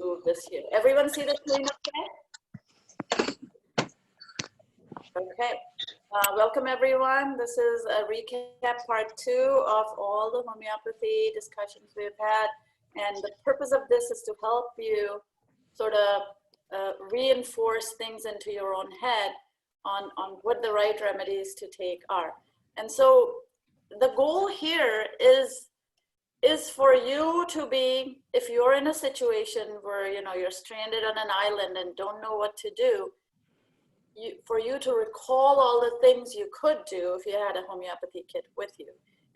move this here. Everyone see the screen okay? Okay. Welcome everyone. This is a recap part 2 of all the homeopathy discussions we've had. And the purpose of this is to help you sort of reinforce things into your own head on what the right remedies to take are. And so the goal here is for you to be, if you're in a situation where you're stranded on an island and don't know what to do, for you to recall all the things you could do if you had a homeopathy kit with you.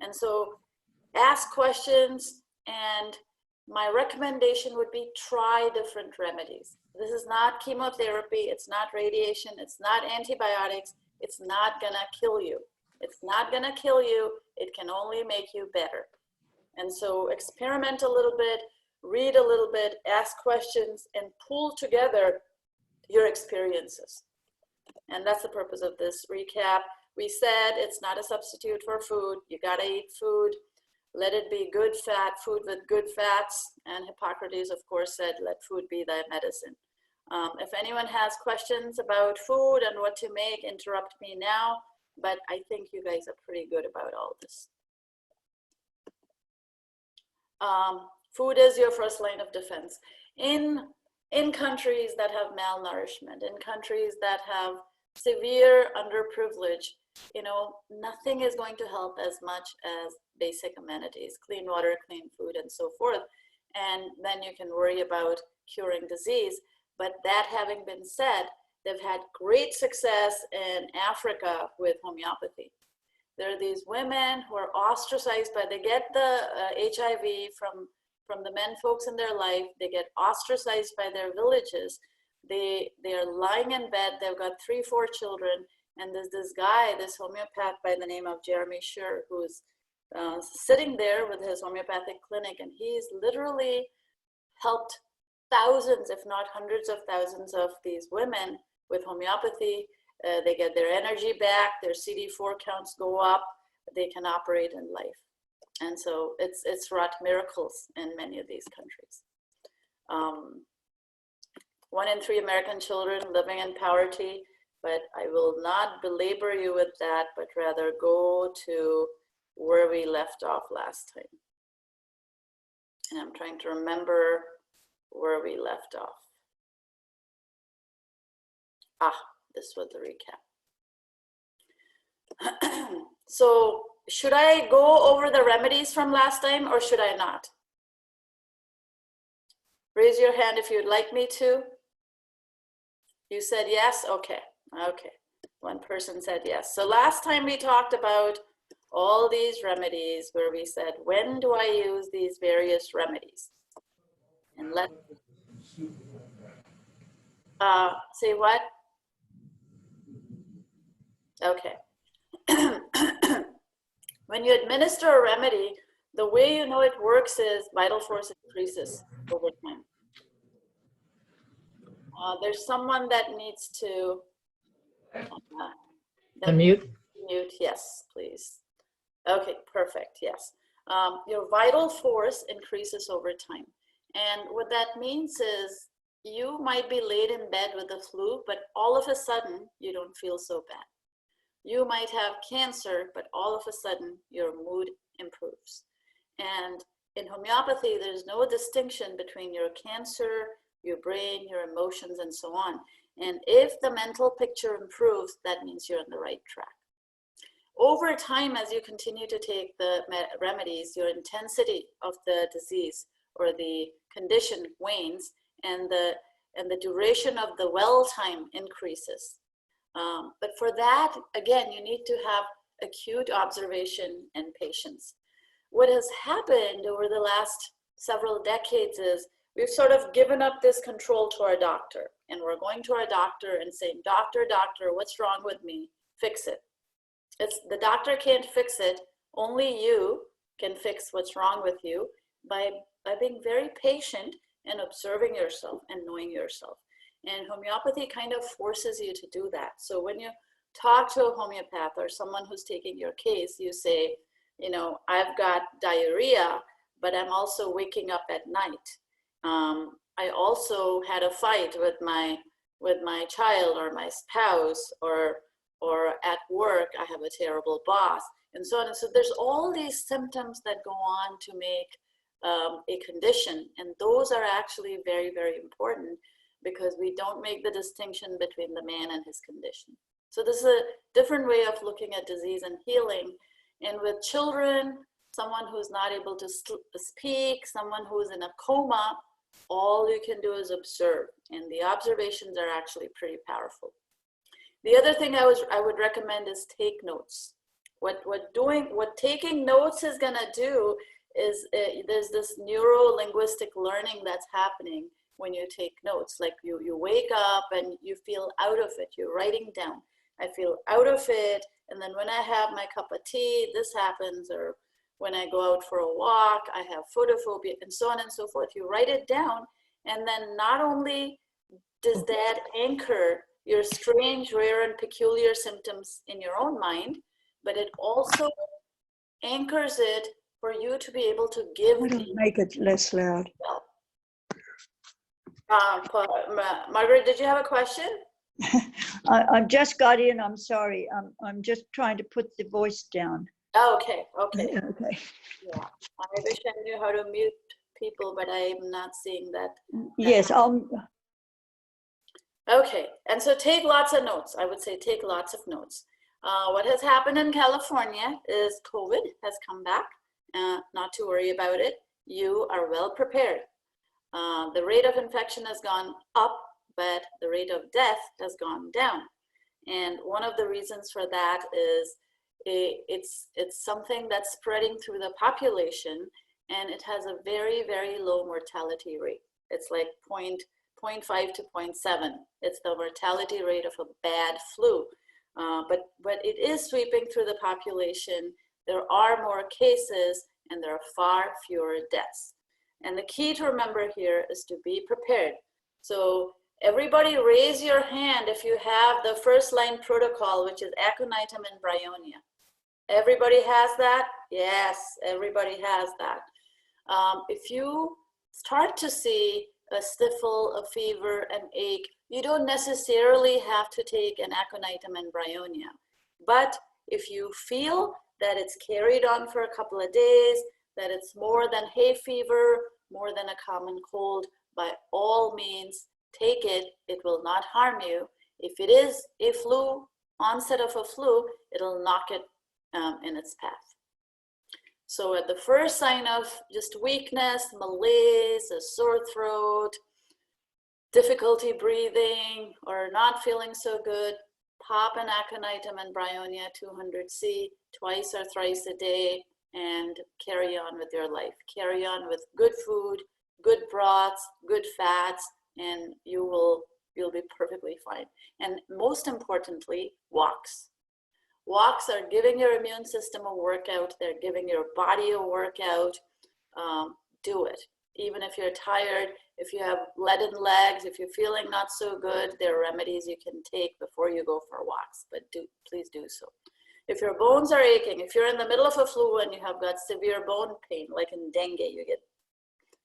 And so ask questions, and my recommendation would be try different remedies. This is not chemotherapy, it's not radiation, it's not antibiotics, it's not gonna kill you. It's not gonna kill you, it can only make you better. And so experiment a little bit, read a little bit, ask questions, and pull together your experiences. And that's the purpose of this recap. We said it's not a substitute for food. You gotta eat food. Let it be good fat, food with good fats. And Hippocrates, of course, said, let food be thy medicine. If anyone has questions about food and what to make, interrupt me now. But I think you guys are pretty good about all this. Food is your first line of defense. In countries that have malnourishment, in countries that have severe underprivilege, nothing is going to help as much as basic amenities, clean water, clean food, and so forth. And then you can worry about curing disease. But that having been said, they've had great success in Africa with homeopathy. There are these women who are ostracized they get the HIV from the men folks in their life. They get ostracized by their villages. They are lying in bed. They've got 3, 4 children. And there's this guy, this homeopath by the name of Jeremy Sher, who's sitting there with his homeopathic clinic. And he's literally helped thousands, if not hundreds of thousands of these women with homeopathy. They get their energy back, their CD4 counts go up, they can operate in life. And so it's wrought miracles in many of these countries. 1 in 3 American children living in poverty, but I will not belabor you with that, but rather go to where we left off last time. And I'm trying to remember where we left off. This was the recap. So should I go over the remedies from last time or should I not? Raise your hand if you'd like me to. You said yes? Okay. Okay. 1 person said yes. So last time we talked about all these remedies where we said, when do I use these various remedies? And say what? Okay. When you administer a remedy, the way you know it works is vital force increases over time. There's someone that needs to unmute. Mute, yes, please. Okay, perfect, yes. Your vital force increases over time. And what that means is you might be laid in bed with the flu, but all of a sudden you don't feel so bad. You might have cancer, but all of a sudden your mood improves. And in homeopathy, there's no distinction between your cancer, your brain, your emotions, and so on. And if the mental picture improves, that means you're on the right track. Over time, as you continue to take the remedies, your intensity of the disease or the condition wanes, and the duration of the well time increases. But for that, again, you need to have acute observation and patience. What has happened over the last several decades is we've sort of given up this control to our doctor, and we're going to our doctor and saying, doctor, what's wrong with me? Fix it. The doctor can't fix it. Only you can fix what's wrong with you by being very patient and observing yourself and knowing yourself. And homeopathy kind of forces you to do that. So when you talk to a homeopath or someone who's taking your case, you say, I've got diarrhea, but I'm also waking up at night. I also had a fight with my child or my spouse, or at work I have a terrible boss, and so on. And so there's all these symptoms that go on to make a condition, and those are actually very, very important, because we don't make the distinction between the man and his condition. So this is a different way of looking at disease and healing. And with children, someone who's not able to speak, someone who's in a coma, all you can do is observe, and the observations are actually pretty powerful. The other thing I would recommend is take notes. What taking notes is gonna do is there's this neuro-linguistic learning that's happening when you take notes. Like you wake up and you feel out of it, you're writing down, I feel out of it, and then when I have my cup of tea, this happens, or when I go out for a walk, I have photophobia, and so on and so forth. You write it down, and then not only does that anchor your strange, rare, and peculiar symptoms in your own mind, but it also anchors it for you to be able to give. Make it less loud. Margaret, did you have a question? I just got in. I'm sorry. I'm just trying to put the voice down. Oh, okay. Okay. Yeah. I wish I knew how to mute people, but I'm not seeing that. Yes. Okay. And so take lots of notes. I would say take lots of notes. What has happened in California is COVID has come back. Not to worry about it. You are well prepared. The rate of infection has gone up, but the rate of death has gone down. And one of the reasons for that is it's something that's spreading through the population, and it has a very, very low mortality rate. It's like 0.5 to 0.7. It's the mortality rate of a bad flu. But it is sweeping through the population. There are more cases, and there are far fewer deaths. And the key to remember here is to be prepared. So everybody raise your hand if you have the first line protocol, which is aconitum and bryonia. Everybody has that? Yes, everybody has that. If you start to see a sniffle, a fever, an ache, you don't necessarily have to take an aconitum and bryonia. But if you feel that it's carried on for a couple of days, that it's more than hay fever, more than a common cold, by all means, take it. It will not harm you. If it is a flu, onset of a flu, it'll knock it in its path. So at the first sign of just weakness, malaise, a sore throat, difficulty breathing, or not feeling so good, pop an aconitum and bryonia 200C twice or thrice a day, and carry on with your life. Carry on with good food, good broths, good fats, and you'll be perfectly fine. And most importantly, walks. Walks are giving your immune system a workout. They're giving your body a workout. Do it. Even if you're tired, if you have leaden legs, if you're feeling not so good, there are remedies you can take before you go for walks, but please do so. If your bones are aching, if you're in the middle of a flu and you have got severe bone pain, like in dengue,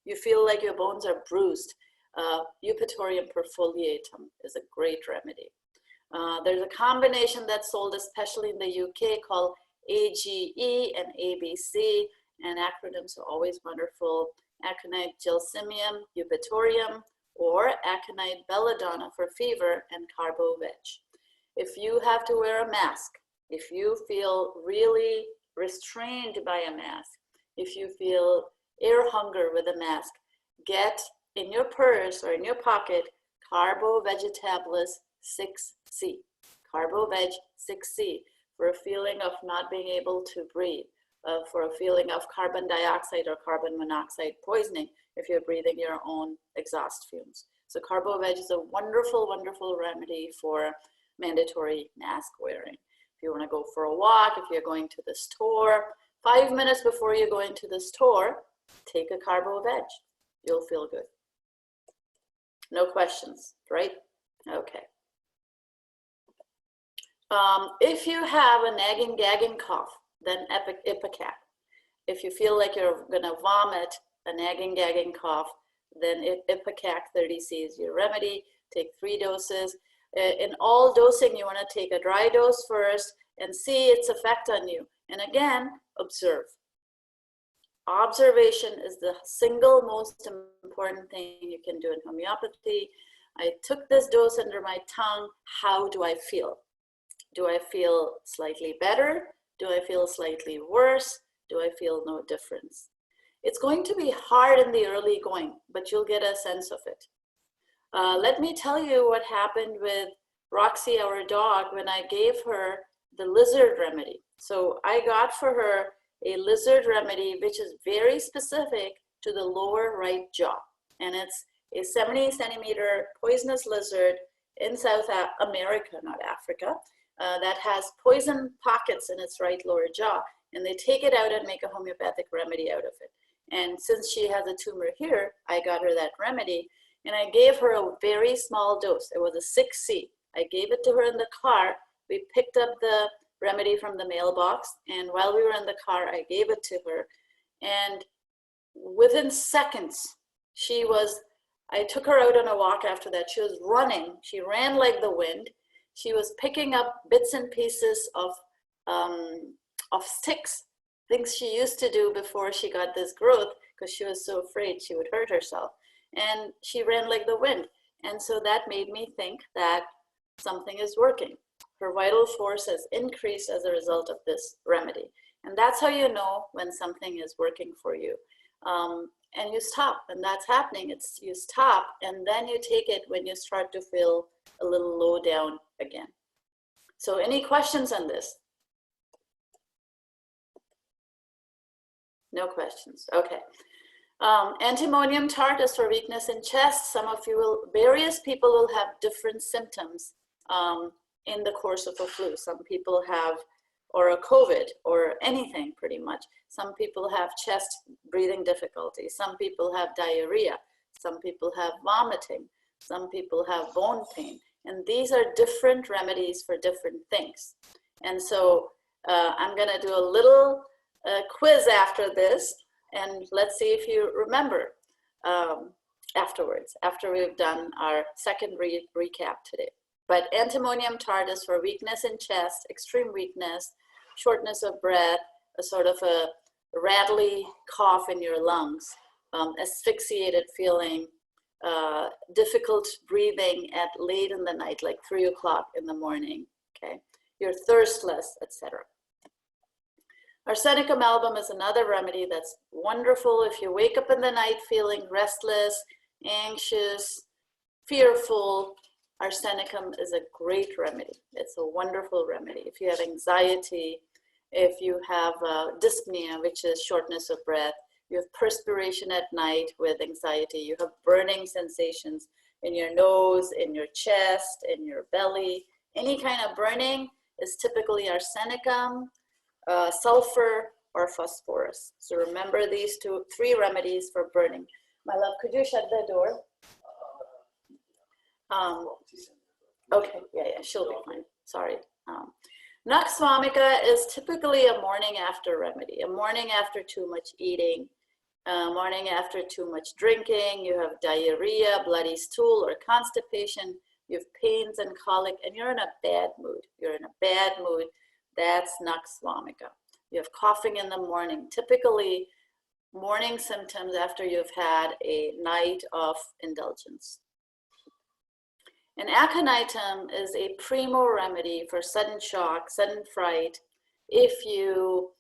you feel like your bones are bruised, Eupatorium perfoliatum is a great remedy. There's a combination that's sold especially in the UK called AGE and ABC, and acronyms are always wonderful. Aconite gelsemium, Eupatorium, or aconite belladonna for fever, and carbo-veg. If you have to wear a mask, if you feel really restrained by a mask, if you feel air hunger with a mask, get in your purse or in your pocket Carbo-Vegetabilis 6C. Carbo-Veg 6C for a feeling of not being able to breathe, for a feeling of carbon dioxide or carbon monoxide poisoning if you're breathing your own exhaust fumes. So Carbo-Veg is a wonderful, wonderful remedy for mandatory mask wearing. If you want to go for a walk, if you're going to the store, 5 minutes before you go into the store, take a Carbo-Veg. You'll feel good. No questions, right? Okay. If you have a nagging, gagging cough, then Ipecac. If you feel like you're going to vomit, a nagging, gagging cough, then Ipecac 30C is your remedy. Take 3 doses. In all dosing, you want to take a dry dose first and see its effect on you. And again, observe. Observation is the single most important thing you can do in homeopathy. I took this dose under my tongue. How do I feel? Do I feel slightly better? Do I feel slightly worse? Do I feel no difference? It's going to be hard in the early going, but you'll get a sense of it. Let me tell you what happened with Roxy, our dog, when I gave her the lizard remedy. So I got for her a lizard remedy, which is very specific to the lower right jaw. And it's a 70 centimeter poisonous lizard in South America, not Africa, that has poison pockets in its right lower jaw. And they take it out and make a homeopathic remedy out of it. And since she has a tumor here, I got her that remedy. And I gave her a very small dose. It was a 6C. I gave it to her in the car. We picked up the remedy from the mailbox, and while we were in the car, I gave it to her. And within seconds, I took her out on a walk after that. She was running. She ran like the wind. She was picking up bits and pieces of sticks, things she used to do before she got this growth, because she was so afraid she would hurt herself. And she ran like the wind. And so that made me think that something is working. Her vital force has increased as a result of this remedy. And that's how you know when something is working for you. And you stop, and that's happening. You stop, and then you take it when you start to feel a little low down again. So any questions on this? No questions, okay. Antimonium tart is for weakness in chest. Various people will have different symptoms in the course of a flu. Some people have, or a COVID, or anything pretty much. Some people have chest breathing difficulty. Some people have diarrhea. Some people have vomiting. Some people have bone pain. And these are different remedies for different things. And so I'm gonna do a little quiz after this, and let's see if you remember afterwards, after we've done our second recap today. But antimonium tart is for weakness in chest, extreme weakness, shortness of breath, a sort of a rattly cough in your lungs, asphyxiated feeling, difficult breathing at late in the night, like 3 o'clock in the morning, okay? You're thirstless, etc. Arsenicum album is another remedy that's wonderful if you wake up in the night feeling restless, anxious, fearful. Arsenicum is a great remedy. It's a wonderful remedy. If you have anxiety, if you have dyspnea, which is shortness of breath, you have perspiration at night with anxiety, you have burning sensations in your nose, in your chest, in your belly, any kind of burning is typically arsenicum, sulfur, or phosphorus. So remember these 3 remedies for burning. My love, could you shut the door? Okay, yeah, she'll be fine. Sorry. Nux vomica is typically a morning after remedy, a morning after too much eating, morning after too much drinking, you have diarrhea, bloody stool, or constipation, you have pains and colic, and you're in a bad mood. You're in a bad mood. That's nux vomica. You have coughing in the morning, typically morning symptoms after you've had a night of indulgence. And aconitum is a primo remedy for sudden shock, sudden fright. If you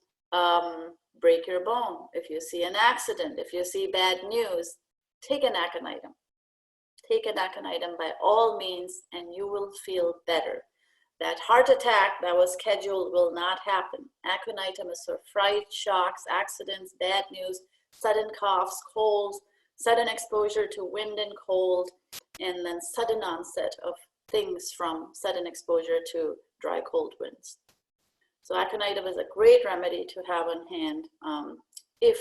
break your bone, if you see an accident, if you see bad news, take an aconitum. Take an aconitum by all means, and you will feel better. That heart attack that was scheduled will not happen. Aconitum is for fright, shocks, accidents, bad news, sudden coughs, colds, sudden exposure to wind and cold, and then sudden onset of things from sudden exposure to dry, cold winds. So aconitum is a great remedy to have on hand if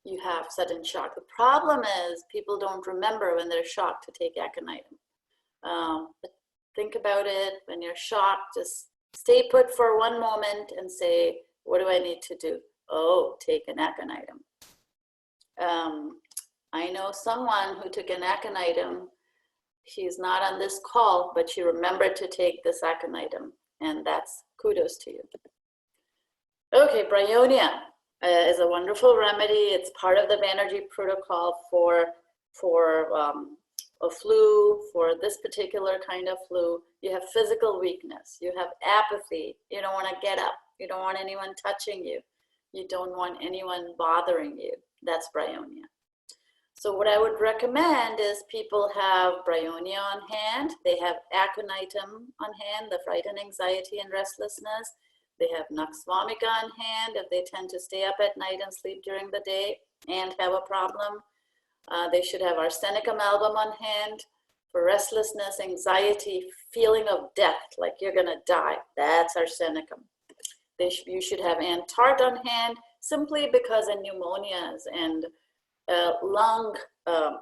you have sudden shock. The problem is people don't remember when they're shocked to take aconitum. But think about it, when you're shocked, just stay put for one moment and say, what do I need to do? Oh, take an aconitum. I know someone who took an aconitum. She's not on this call, but she remembered to take this aconitum, and that's kudos to you. Okay, bryonia is a wonderful remedy. It's part of the Banerjee protocol for a flu, for this particular kind of flu. You have physical weakness, you have apathy, you don't want to get up, you don't want anyone touching you, you don't want anyone bothering you. That's bryonia. So what I would recommend is people have bryonia on hand, they have aconitum on hand, the fright and anxiety and restlessness. They have nux vomica on hand if they tend to stay up at night and sleep during the day and have a problem. They should have arsenicum album on hand for restlessness, anxiety, feeling of death, like you're gonna die. That's arsenicum. You should have antart on hand simply because in pneumonias and lung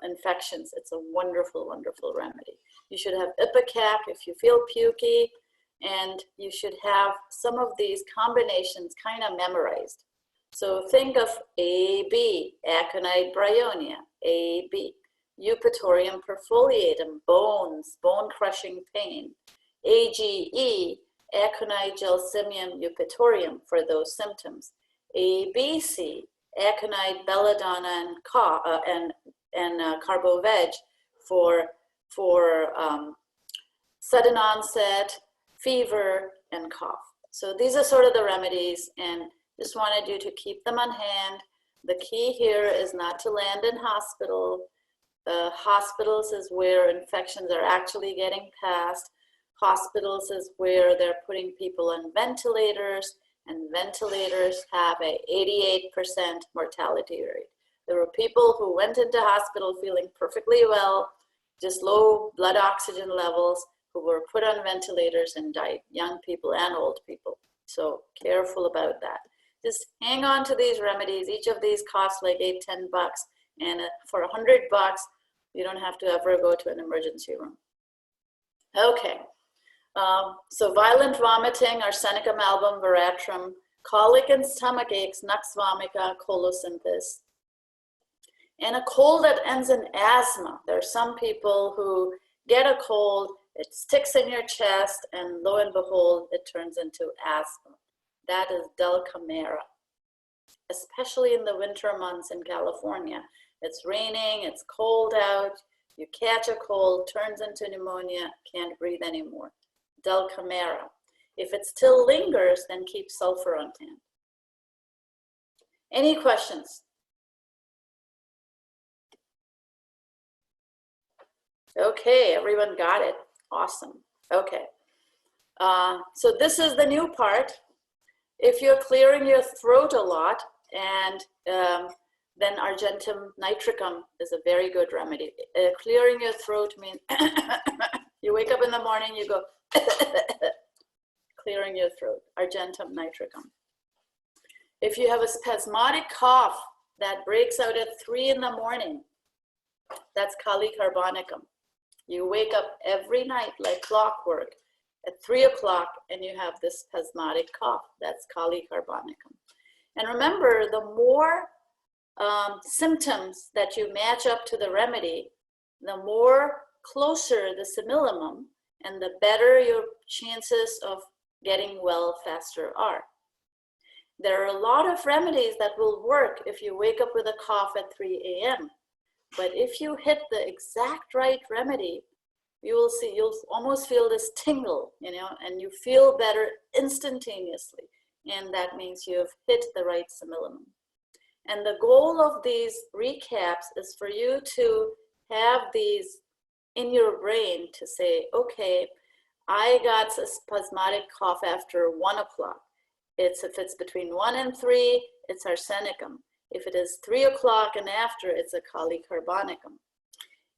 infections, it's a wonderful, wonderful remedy. You should have ipecac if you feel pukey, and you should have some of these combinations kind of memorized. So think of AB, aconite bryonia, AB, eupatorium perfoliatum, bones, bone crushing pain, AGE, aconite gelsemium eupatorium for those symptoms, ABC, aconite belladonna and carboveg for sudden onset, fever, and cough. So these are sort of the remedies, and just wanted you to keep them on hand. The key here is not to land in hospital. Hospitals is where infections are actually getting passed. Hospitals is where they're putting people on ventilators, and ventilators have a 88% mortality rate. There were people who went into hospital feeling perfectly well, just low blood oxygen levels, who were put on ventilators and died, young people and old people. So careful about that. Just hang on to these remedies. Each of these costs like $8, $10, and for $100, you don't have to ever go to an emergency room. Okay, so violent vomiting, arsenicum album, veratrum, colic and stomach aches, nux vomica, colosynthis, and a cold that ends in asthma. There are some people who get a cold, it sticks in your chest, and lo and behold, it turns into asthma. That is dulcamera, especially in the winter months in California. It's raining, it's cold out, you catch a cold, turns into pneumonia, can't breathe anymore. Dulcamera. If it still lingers, then keep sulfur on hand. Any questions? Okay, everyone got it. Awesome. Okay. So this is the new part. If you're clearing your throat a lot, and then argentum nitricum is a very good remedy. Clearing your throat means you wake up in the morning, you go clearing your throat, argentum nitricum. If you have a spasmodic cough that breaks out at 3 in the morning, that's Kali carbonicum. You wake up every night like clockwork at 3 o'clock and you have this spasmodic cough. That's Kali carbonicum. And remember, the more symptoms that you match up to the remedy, the more closer the simillimum and the better your chances of getting well faster are. There are a lot of remedies that will work if you wake up with a cough at 3 a.m. But if you hit the exact right remedy, you will see, you'll almost feel this tingle, you know, and you feel better instantaneously. And that means you have hit the right simillimum. And the goal of these recaps is for you to have these in your brain to say, okay, I got a spasmodic cough after 1 o'clock. If it's between 1 and 3, it's arsenicum. If it is 3 o'clock and after, it's a Kali carbonicum.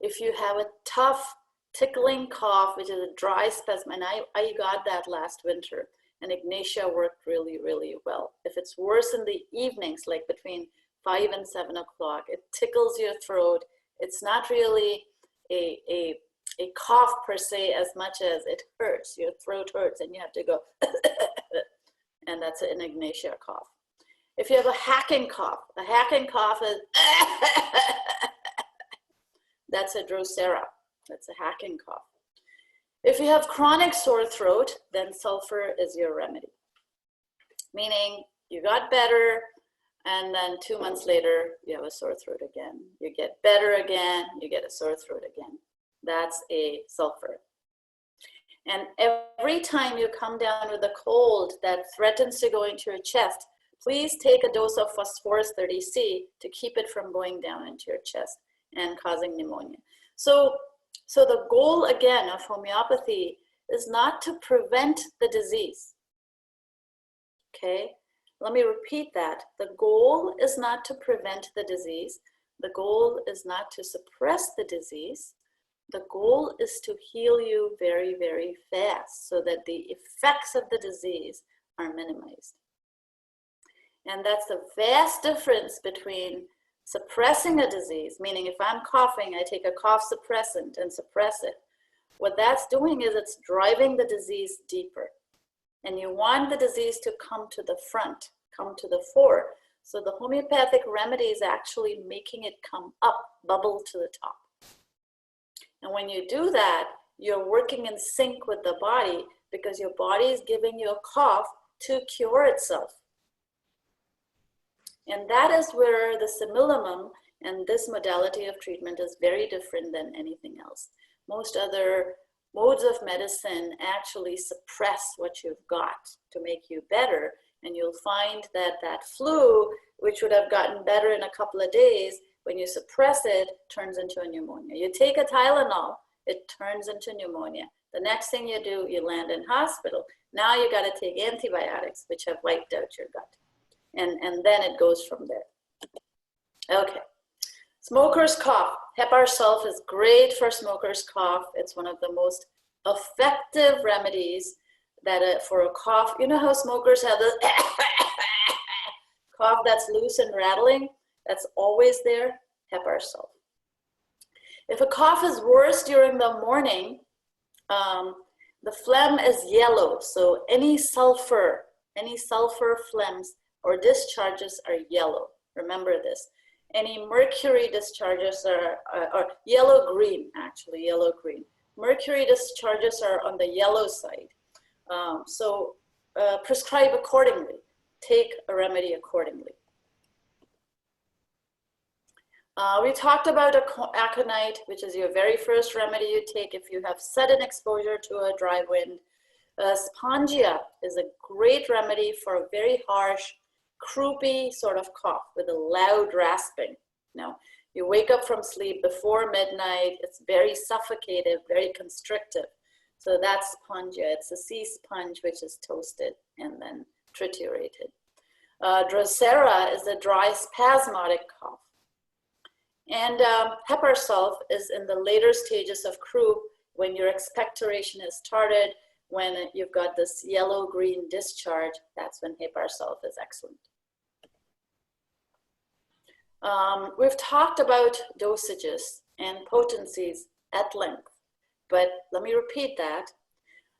If you have a tough tickling cough, which is a dry spasm, and I got that last winter, and Ignatia worked really, really well. If it's worse in the evenings, like between 5 and 7 o'clock, it tickles your throat. It's not really a cough per se as much as it hurts. Your throat hurts and you have to go, and that's an Ignatia cough. If you have a hacking cough is that's a Drosera. That's a hacking cough. If you have chronic sore throat, then sulfur is your remedy. Meaning you got better, and then 2 months later, you have a sore throat again. You get better again, you get a sore throat again. That's a sulfur. And every time you come down with a cold that threatens to go into your chest, please take a dose of phosphorus 30C to keep it from going down into your chest and causing pneumonia. So the goal, again, of homeopathy is not to prevent the disease. Okay, let me repeat that. The goal is not to prevent the disease. The goal is not to suppress the disease. The goal is to heal you very, very fast so that the effects of the disease are minimized. And that's a vast difference between suppressing a disease, meaning if I'm coughing, I take a cough suppressant and suppress it. What that's doing is it's driving the disease deeper. And you want the disease to come to the front, come to the fore. So the homeopathic remedy is actually making it come up, bubble to the top. And when you do that, you're working in sync with the body because your body is giving you a cough to cure itself. And that is where the simillimum and this modality of treatment is very different than anything else. Most other modes of medicine actually suppress what you've got to make you better. And you'll find that that flu, which would have gotten better in a couple of days, when you suppress it, turns into a pneumonia. You take a Tylenol, it turns into pneumonia. The next thing you do, you land in hospital. Now you got to take antibiotics, which have wiped out your gut. And then it goes from there. Okay. Smoker's cough. Heparin sulf is great for smoker's cough. It's one of the most effective remedies that for a cough. You know how smokers have this cough that's loose and rattling? That's always there. Heparin sulf. If a cough is worse during the morning, the phlegm is yellow. So any sulfur phlegms or discharges are yellow. Remember this. Any mercury discharges are yellow-green, actually, yellow-green. Mercury discharges are on the yellow side. So prescribe accordingly. Take a remedy accordingly. We talked about aconite, which is your very first remedy you take if you have sudden exposure to a dry wind. Spongia is a great remedy for a very harsh, croupy sort of cough with a loud rasping. Now, you wake up from sleep before midnight, it's very suffocative, very constrictive. So that's spongia. It's a sea sponge which is toasted and then triturated. Drosera is a dry spasmodic cough. And heparin sulf is in the later stages of croup when your expectoration has started, when you've got this yellow-green discharge, that's when heparin sulf is excellent. We've talked about dosages and potencies at length, but let me repeat that.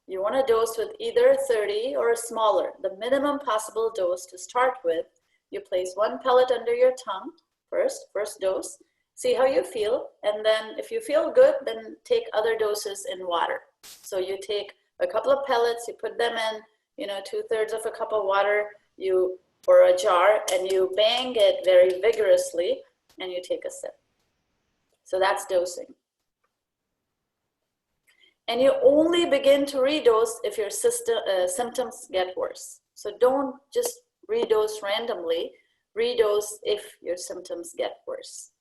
You want to dose with either 30 or smaller. The minimum possible dose to start with, you place 1 pellet under your tongue first dose, see how you feel, and then if you feel good, then take other doses in water. So you take a couple of pellets, you put them in, 2/3 of a cup of water, or a jar, and you bang it very vigorously, and you take a sip. So that's dosing. And you only begin to redose if your symptoms get worse. So don't just redose randomly, redose if your symptoms get worse.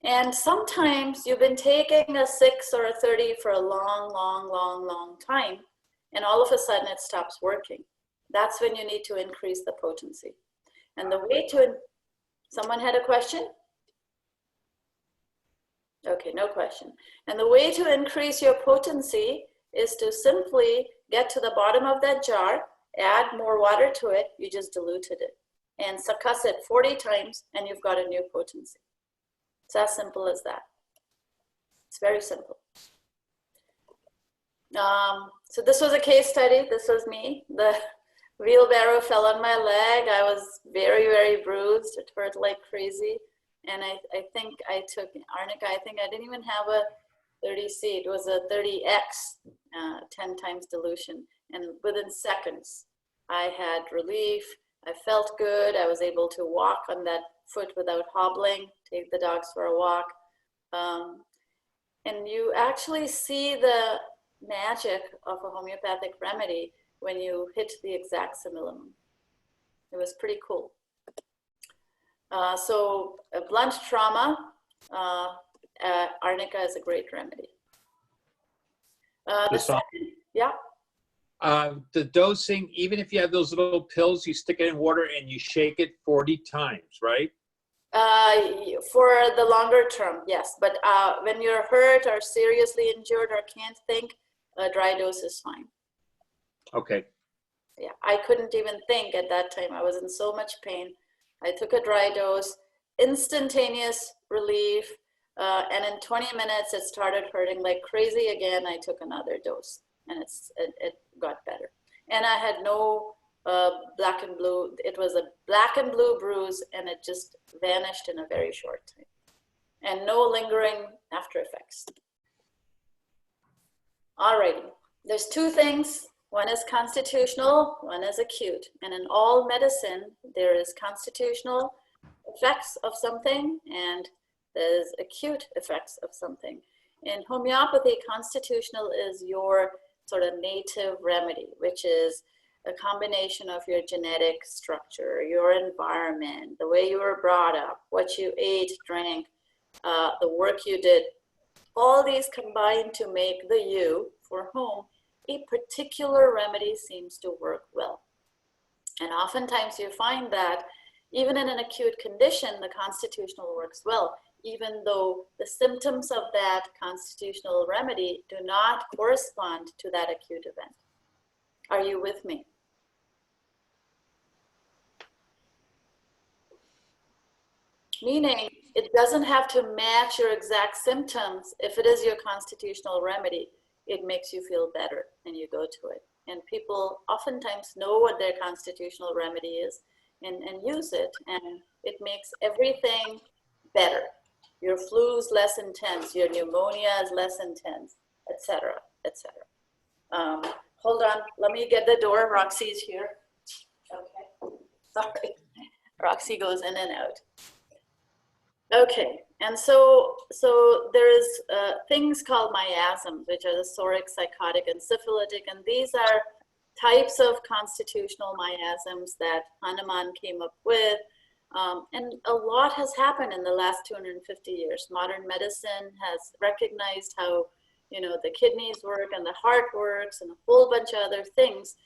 And sometimes you've been taking a 6 or a 30 for a long time, and all of a sudden it stops working. That's when you need to increase the potency. And the way to, someone had a question? Okay, no question. And the way to increase your potency is to simply get to the bottom of that jar, add more water to it, you just diluted it, and succuss it 40 times, and you've got a new potency. It's as simple as that. It's very simple. So this was a case study. This was me. The wheelbarrow fell on my leg. I was very, very bruised. It hurt like crazy. and I think I took arnica. I think I didn't even have a 30C. It was a 30X, 10 times dilution. And within seconds, I had relief. I felt good. I was able to walk on that foot without hobbling, take the dogs for a walk. And you actually see the magic of a homeopathic remedy when you hit the exact simillimum. It was pretty cool. So a blunt trauma, arnica is a great remedy. Yeah. The dosing, even if you have those little pills, you stick it in water and you shake it 40 times, right? For the longer term, yes. But when you're hurt or seriously injured or can't think, a dry dose is fine. Okay. Yeah, I couldn't even think at that time. I was in so much pain. I took a dry dose, instantaneous relief, and in 20 minutes it started hurting like crazy again. I took another dose, and it got better. And I had no black and blue. It was a black and blue bruise, and it just vanished in a very short time. And no lingering after effects. Alrighty, there's two things. One is constitutional, one is acute. And in all medicine, there is constitutional effects of something, and there's acute effects of something. In homeopathy, constitutional is your sort of native remedy, which is a combination of your genetic structure, your environment, the way you were brought up, what you ate, drank, the work you did. All these combine to make the you for whom a particular remedy seems to work well. And oftentimes you find that even in an acute condition, the constitutional works well, even though the symptoms of that constitutional remedy do not correspond to that acute event. Are you with me? Meaning, it doesn't have to match your exact symptoms. If it is your constitutional remedy, it makes you feel better and you go to it. And people oftentimes know what their constitutional remedy is and use it, and it makes everything better. Your flu is less intense, your pneumonia is less intense, etc., etc. Hold on, let me get the door. Roxy's here. Okay, sorry. Roxy goes in and out. Okay, and so there's things called miasms, which are the soric, psychotic, and syphilitic, and these are types of constitutional miasms that Hahnemann came up with, and a lot has happened in the last 250 years. Modern medicine has recognized how, you know, the kidneys work and the heart works and a whole bunch of other things,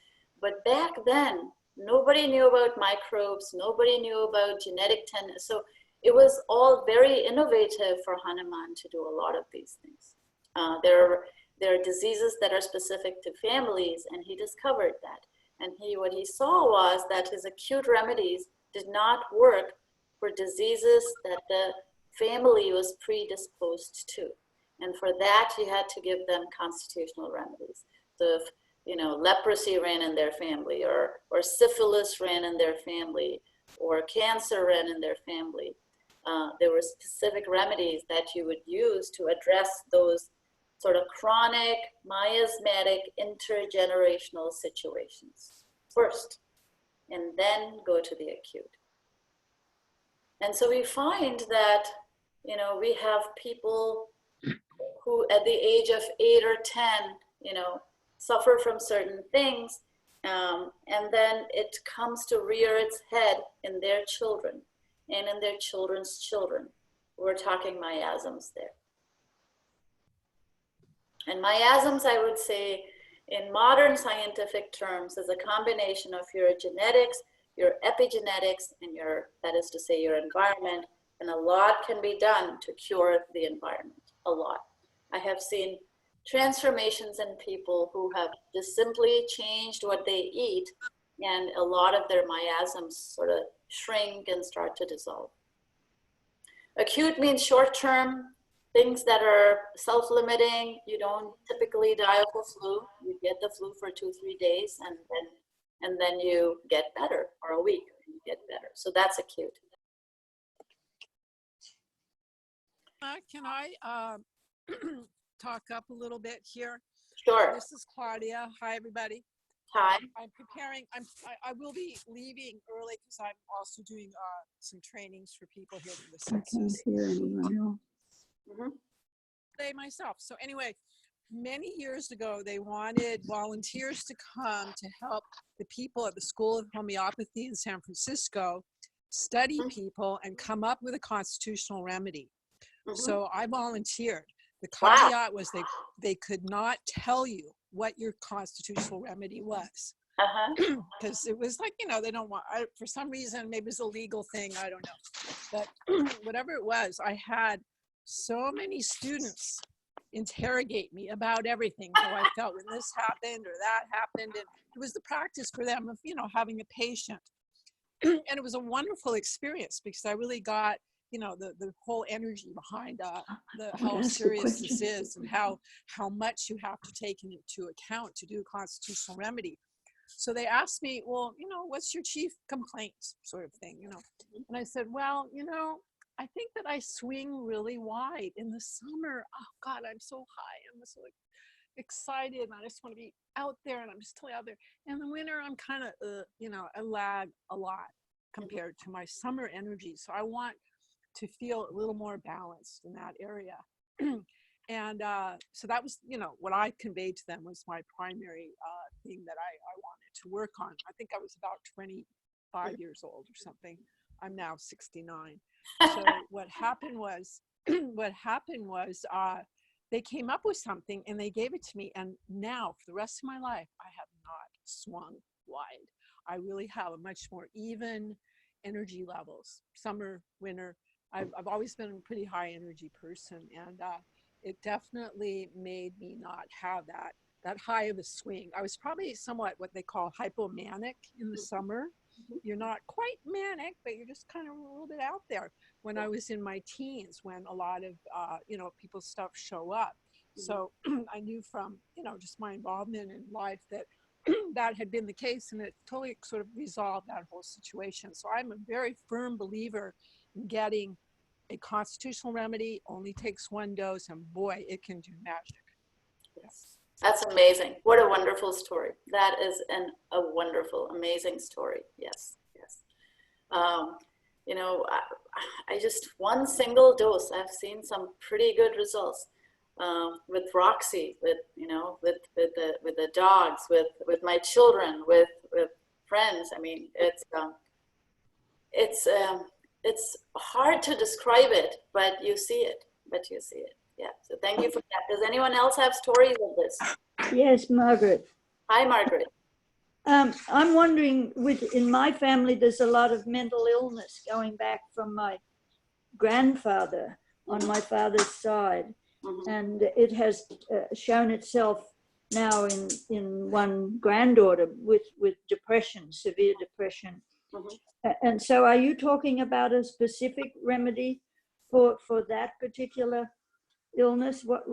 but back then, nobody knew about microbes, nobody knew about genetic tendencies, so it was all very innovative for Hahnemann to do a lot of these things. There are diseases that are specific to families, and he discovered that. And what he saw was that his acute remedies did not work for diseases that the family was predisposed to. And for that, he had to give them constitutional remedies. So if, you know, leprosy ran in their family, or syphilis ran in their family, or cancer ran in their family, there were specific remedies that you would use to address those sort of chronic, miasmatic, intergenerational situations first, and then go to the acute. And so we find that, you know, we have people who at the age of 8 or 10, you know, suffer from certain things, and then it comes to rear its head in their children and in their children's children. We're talking miasms there. And miasms, I would say, in modern scientific terms, is a combination of your genetics, your epigenetics, and your, that is to say, your environment. And a lot can be done to cure the environment, a lot. I have seen transformations in people who have just simply changed what they eat, and a lot of their miasms sort of shrink and start to dissolve. Acute means short-term, things that are self-limiting. You don't typically die of the flu. You get the flu for 2-3 days, and then you get better, or a week, and you get better. So that's acute. Can I talk up a little bit here? Sure. This is Claudia. Hi, everybody. Hi. I'm preparing. I will be leaving early because I'm also doing some trainings for people here for the census. hear anyone else. Today myself. So anyway, many years ago, they wanted volunteers to come to help the people at the School of Homeopathy in San Francisco study people and come up with a constitutional remedy. So I volunteered. The caveat was they could not tell you what your constitutional remedy was. Because it was like, you know, they don't want, for some reason, maybe it's a legal thing, I don't know. But whatever it was, I had so many students interrogate me about everything. So I felt when this happened or that happened. And it was the practice for them of, you know, having a patient. And it was a wonderful experience because I really got, you know, the whole energy behind how serious this is and how much you have to take into account to do a constitutional remedy. So they asked me, well, you know, what's your chief complaint sort of thing, you know? And I said, well, you know, I think that I swing really wide in the summer. Oh God, I'm so high. I'm so excited. And I just want to be out there and I'm just totally out there. In the winter, I'm kind of, you know, I lag a lot compared to my summer energy. So I want to feel a little more balanced in that area. And so that was, you know, what I conveyed to them was my primary thing that I wanted to work on. I think I was about 25 years old or something. I'm now 69. So what happened was, they came up with something and they gave it to me. And now for the rest of my life, I have not swung wide. I really have a much more even energy levels, summer, winter. I've always been a pretty high energy person, and it definitely made me not have that high of a swing. I was probably somewhat what they call hypomanic in the summer. You're not quite manic, but you're just kind of a little bit out there. When I was in my teens, when a lot of, you know, people's stuff show up. So I knew from, you know, just my involvement in life that that had been the case, and it totally sort of resolved that whole situation. So I'm a very firm believer in getting a constitutional remedy. Only takes one dose, and boy, it can do magic. Yes. That's amazing. What a wonderful story. That is a wonderful, amazing story. Yes, yes. You know, I just, one single dose, I've seen some pretty good results with Roxy, with, you know, with the dogs, with my children, with friends. I mean, it's hard to describe it, but you see it, Yeah, so thank you for that. Does anyone else have stories of this? Yes, Margaret. Hi, Margaret. I'm wondering, in my family, there's a lot of mental illness going back from my grandfather on my father's side. And it has shown itself now in one granddaughter with depression, severe depression. And so are you talking about a specific remedy for that particular illness? What?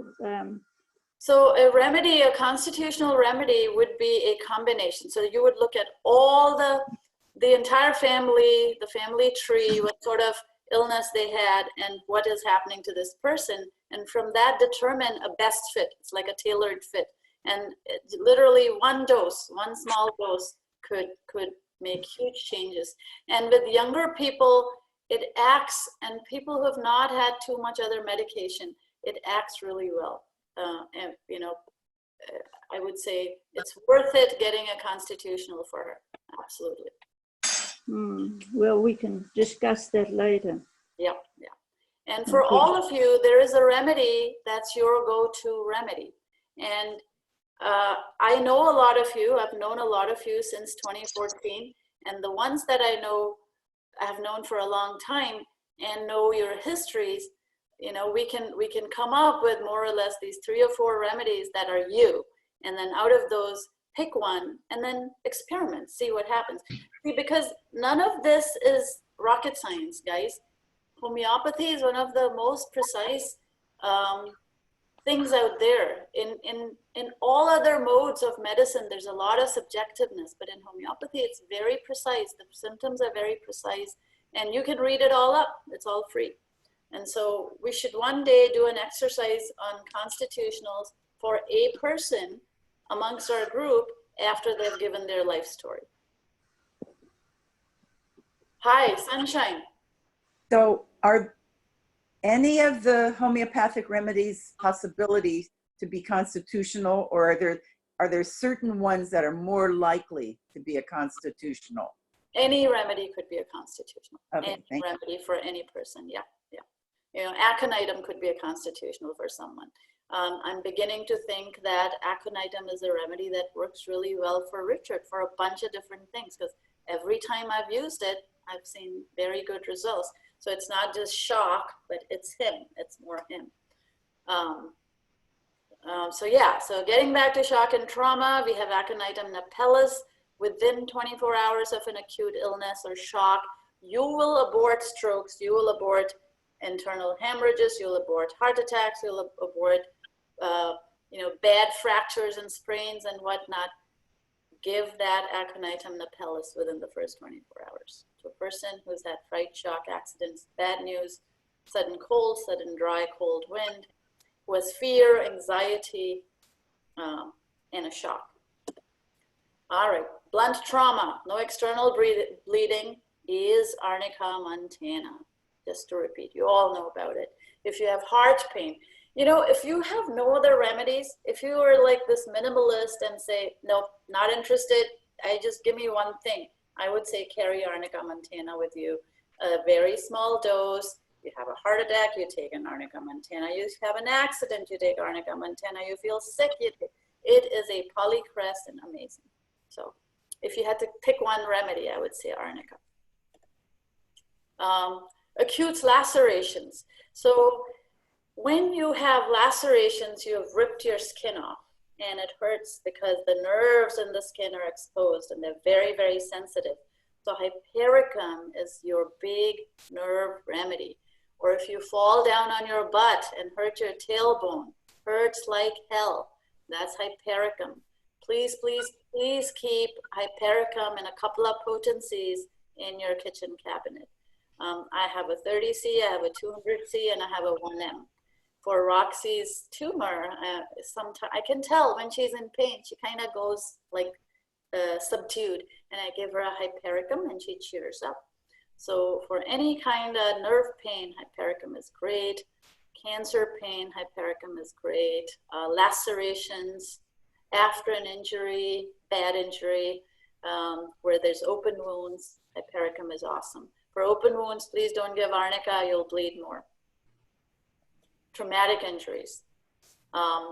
So a remedy, a constitutional remedy would be a combination. So you would look at all the entire family, the family tree, what sort of illness they had and what is happening to this person. And from that determine a best fit. It's like a tailored fit. And literally one dose, one small dose could make huge changes. And with younger people, it acts, and people who have not had too much other medication, it acts really well. And, you know, I would say it's worth it getting a constitutional for her. Absolutely. Well, we can discuss that later. Yeah, yeah. And for all of you, there is a remedy that's your go-to remedy. And I know a lot of you. I've known a lot of you since 2014. And the ones that I know, I've known for a long time and know your histories, you know, we can come up with more or less these 3 or 4 remedies that are you. And then out of those, pick one and then experiment, see what happens. See, because none of this is rocket science, guys. Homeopathy is one of the most precise things out there. In all other modes of medicine, there's a lot of subjectiveness, but in homeopathy, it's very precise. The symptoms are very precise, and you can read it all up. It's all free. And so we should one day do an exercise on constitutionals for a person amongst our group after they've given their life story. Hi, Sunshine. So are any of the homeopathic remedies possibilities to be constitutional, or are there certain ones that are more likely to be a constitutional? Any remedy could be a constitutional. Okay, Any remedy for any person, yeah, yeah. You know, aconitum could be a constitutional for someone. I'm beginning to think that aconitum is a remedy that works really well for Richard for a bunch of different things, because every time I've used it, I've seen very good results. So it's not just shock, but it's him, it's more him. So yeah, so getting back to shock and trauma, we have aconitum napellus. Within 24 hours of an acute illness or shock, you will abort strokes, you will abort internal hemorrhages, you'll abort heart attacks, you'll abort you know, bad fractures and sprains and whatnot. Give that aconitum napellus within the first 24 hours. To a person who's had fright, shock, accidents, bad news, sudden cold, sudden dry, cold wind, who has fear, anxiety, and a shock. All right, blunt trauma, no external bleeding, is Arnica montana. Just to repeat, you all know about it. If you have heart pain, you know, if you have no other remedies, if you are like this minimalist and say, nope, not interested, just give me one thing, I would say carry Arnica montana with you. A very small dose. You have a heart attack, you take an Arnica montana. You have an accident, you take Arnica montana. You feel sick, you take. It is a polycrest and amazing. So if you had to pick one remedy, I would say Arnica. Acute lacerations. So when you have lacerations, you have ripped your skin off and it hurts because the nerves in the skin are exposed and they're very, very sensitive. So hypericum is your big nerve remedy. Or if you fall down on your butt and hurt your tailbone, hurts like hell, that's hypericum. Please, please, please keep hypericum and a couple of potencies in your kitchen cabinet. I have a 30C, I have a 200C, and I have a 1M. For Roxy's tumor, sometimes I can tell when she's in pain, she kind of goes like subdued, and I give her a hypericum and she cheers up. So for any kind of nerve pain, hypericum is great. Cancer pain, hypericum is great. Lacerations after an injury, bad injury, where there's open wounds, hypericum is awesome. For open wounds, please don't give arnica, you'll bleed more. Traumatic injuries.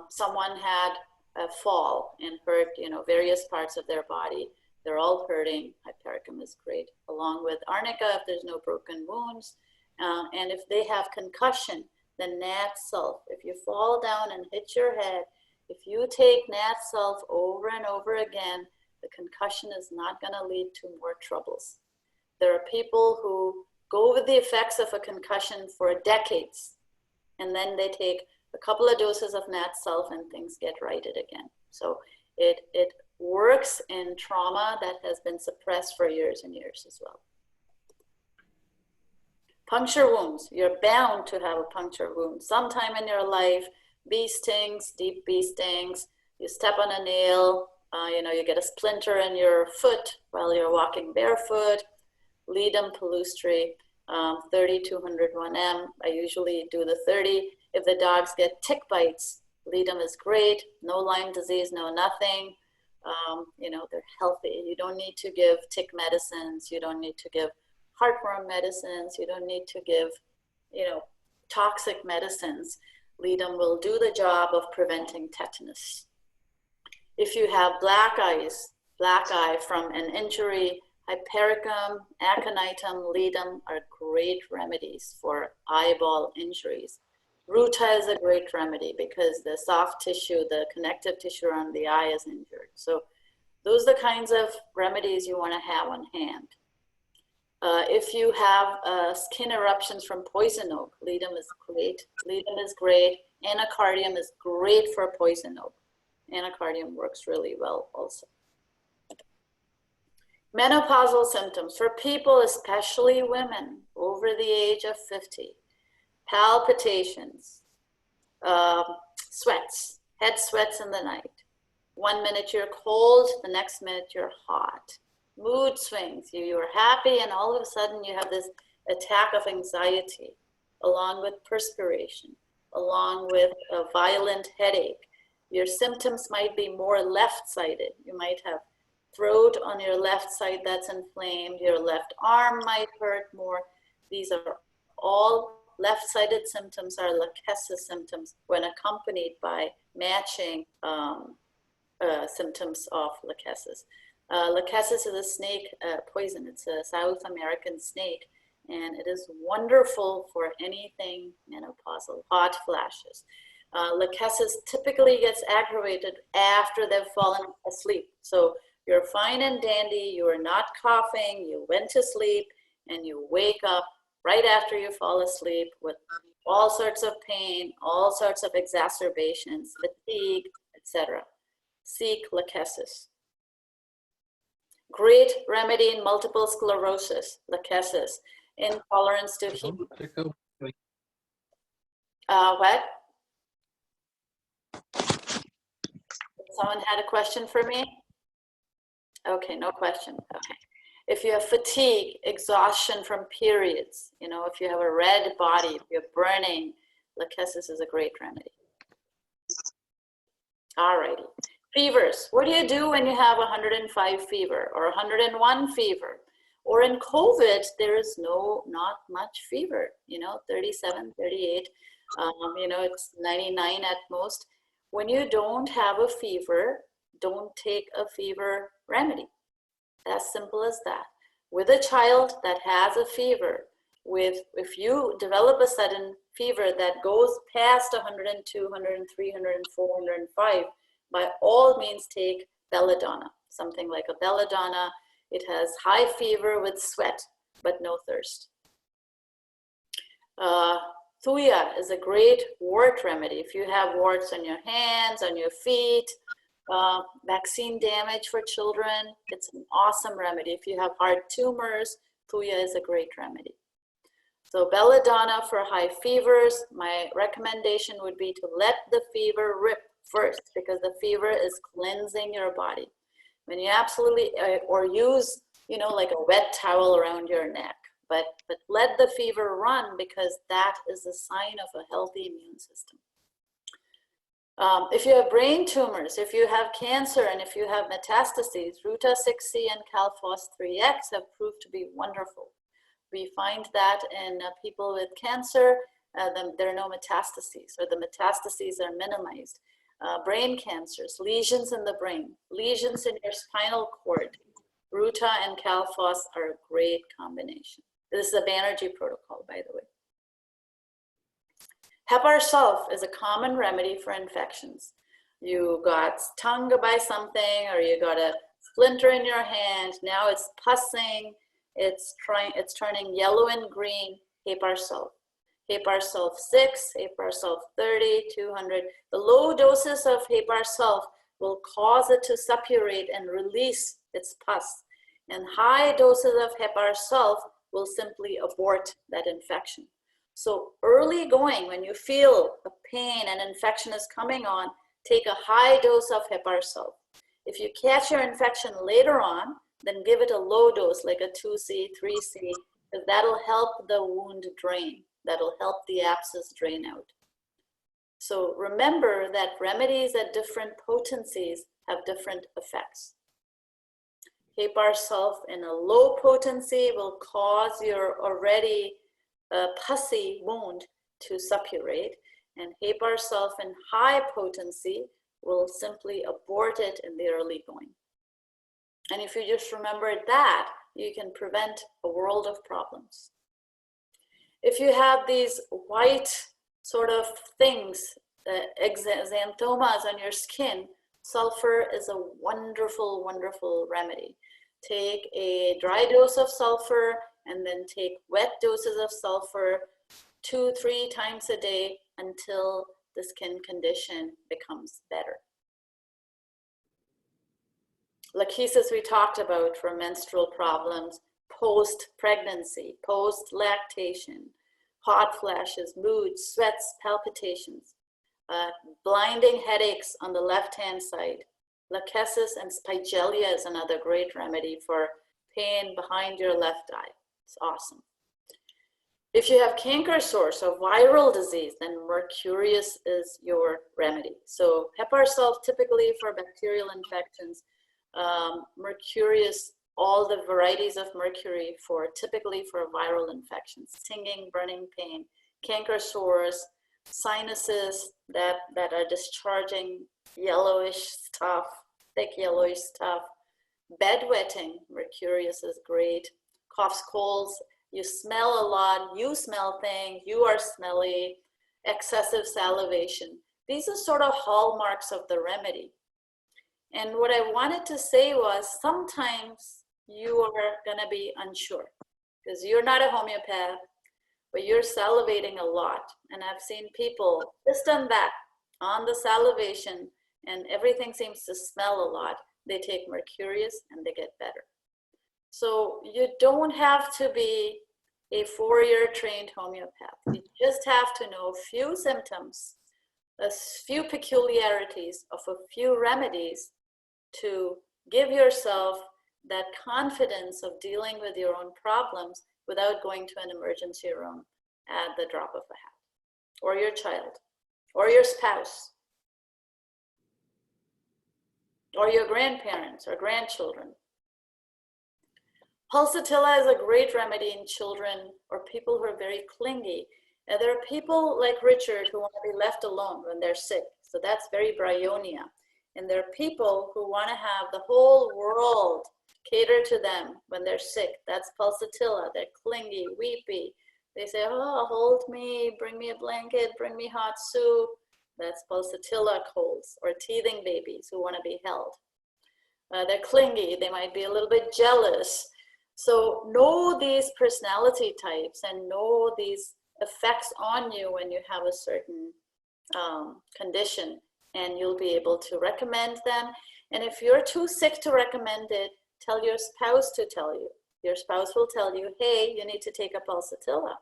Someone had a fall and hurt, you know, various parts of their body. They're all hurting. Hypericum is great, along with arnica if there's no broken wounds. And if they have concussion, then nat sulf. If you fall down and hit your head, if you take nat sulf over and over again, the concussion is not going to lead to more troubles. There are people who go with the effects of a concussion for decades, and then they take a couple of doses of nat sulf and things get righted again. So it works in trauma that has been suppressed for years and years as well. Puncture wounds. You're bound to have a puncture wound sometime in your life. Bee stings, deep bee stings. You step on a nail, you know, you get a splinter in your foot while you're walking barefoot. Ledum palustri, 30, 200, 1M. I usually do the 30. If the dogs get tick bites, ledum is great. No Lyme disease, no nothing. You know, they're healthy. You don't need to give tick medicines. You don't need to give heartworm medicines. You don't need to give, you know, toxic medicines. Ledum will do the job of preventing tetanus. If you have black eye from an injury, hypericum, aconitum, ledum are great remedies for eyeball injuries. Ruta is a great remedy because the soft tissue, the connective tissue around the eye is injured. So those are the kinds of remedies you want to have on hand. If you have skin eruptions from poison oak, ledum is great. Ledum is great. Anacardium is great for poison oak. Anacardium works really well also. Menopausal symptoms for people, especially women over the age of 50. palpitations, sweats, head sweats in the night. 1 minute you're cold, the next minute you're hot. Mood swings, you're happy and all of a sudden you have this attack of anxiety, along with perspiration, along with a violent headache. Your symptoms might be more left-sided. You might have throat on your left side that's inflamed, your left arm might hurt more. These are all left-sided symptoms, are lachesis symptoms when accompanied by matching symptoms of lachesis. Lachesis is a snake poison. It's a South American snake, and it is wonderful for anything menopausal, hot flashes. Lachesis typically gets aggravated after they've fallen asleep. So you're fine and dandy, you are not coughing, you went to sleep, and you wake up right after you fall asleep with all sorts of pain, all sorts of exacerbations, fatigue, etc. Seek lachesis. Great remedy in multiple sclerosis, lachesis. Intolerance to heat. What? Someone had a question for me? Okay, no question. Okay. If you have fatigue, exhaustion from periods, you know, if you have a red body, if you're burning, lachesis is a great remedy. All righty. Fevers. What do you do when you have 105 fever or 101 fever? Or in COVID, there is not much fever, you know, 37, 38, you know, it's 99 at most. When you don't have a fever, don't take a fever remedy. As simple as that. With a child that has a fever, if you develop a sudden fever that goes past 102, 103, 104, 105, by all means take belladonna, something like a belladonna. It has high fever with sweat, but no thirst. Thuya is a great wart remedy. If you have warts on your hands, on your feet, vaccine damage for children, it's an awesome remedy. If you have hard tumors, Thuya is a great remedy. So belladonna for high fevers, my recommendation would be to let the fever rip first, because the fever is cleansing your body. When you absolutely, or use, you know, like a wet towel around your neck, but let the fever run, because that is a sign of a healthy immune system. If you have brain tumors, if you have cancer, and if you have metastases, Ruta 6C and Calphos 3X have proved to be wonderful. We find that in people with cancer, there are no metastases, or the metastases are minimized. Brain cancers, lesions in the brain, lesions in your spinal cord, Ruta and Calphos are a great combination. This is a Banerjee protocol, by the way. Hepar sulf is a common remedy for infections. You got stung by something, or you got a splinter in your hand, now it's pussing, it's turning yellow and green, Hepar sulf. Hepar sulf 6, Hepar sulf 30, 200. The low doses of Hepar sulf will cause it to suppurate and release its pus. And high doses of Hepar sulf will simply abort that infection. So early going, when you feel a pain and infection is coming on, take a high dose of Hepar sulf. If you catch your infection later on, then give it a low dose, like a 2C, 3C, because that'll help the wound drain. That'll help the abscess drain out. So remember that remedies at different potencies have different effects. Hepar sulf in a low potency will cause your already pussy wound to suppurate, and Hepar sulf in high potency will simply abort it in the early going. And if you just remember that, you can prevent a world of problems. If you have these white sort of things, xanthomas on your skin, sulfur is a wonderful, wonderful remedy. Take a dry dose of sulfur and then take wet doses of sulfur 2-3 times a day until the skin condition becomes better. Lachesis we talked about for menstrual problems, post-pregnancy, post-lactation, hot flashes, mood, sweats, palpitations, blinding headaches on the left-hand side. Lachesis and spigellia is another great remedy for pain behind your left eye. It's awesome. If you have canker sores or viral disease, then mercurius is your remedy. So heparin sulf typically for bacterial infections, mercurius, all the varieties of mercury for typically for viral infections, stinging, burning pain, canker sores, sinuses that are discharging yellowish stuff, thick yellowish stuff, bedwetting, mercurius is great, coughs, colds, you smell a lot, you smell things, you are smelly, excessive salivation. These are sort of hallmarks of the remedy. And what I wanted to say was sometimes you are gonna be unsure because you're not a homeopath, but you're salivating a lot. And I've seen people just on that, on the salivation, and everything seems to smell a lot. They take mercurius and they get better. So you don't have to be a 4-year trained homeopath. You just have to know a few symptoms, a few peculiarities of a few remedies to give yourself that confidence of dealing with your own problems without going to an emergency room at the drop of a hat, or your child, or your spouse, or your grandparents or grandchildren. Pulsatilla is a great remedy in children or people who are very clingy. And there are people like Richard who want to be left alone when they're sick. So that's very bryonia. And there are people who want to have the whole world cater to them when they're sick. That's pulsatilla. They're clingy, weepy. They say, oh, hold me, bring me a blanket, bring me hot soup. That's pulsatilla colds, or teething babies who want to be held. They're clingy. They might be a little bit jealous. So know these personality types and know these effects on you when you have a certain condition, and you'll be able to recommend them. And if you're too sick to recommend it, tell your spouse to tell you. Your spouse will tell you, hey, you need to take a pulsatilla.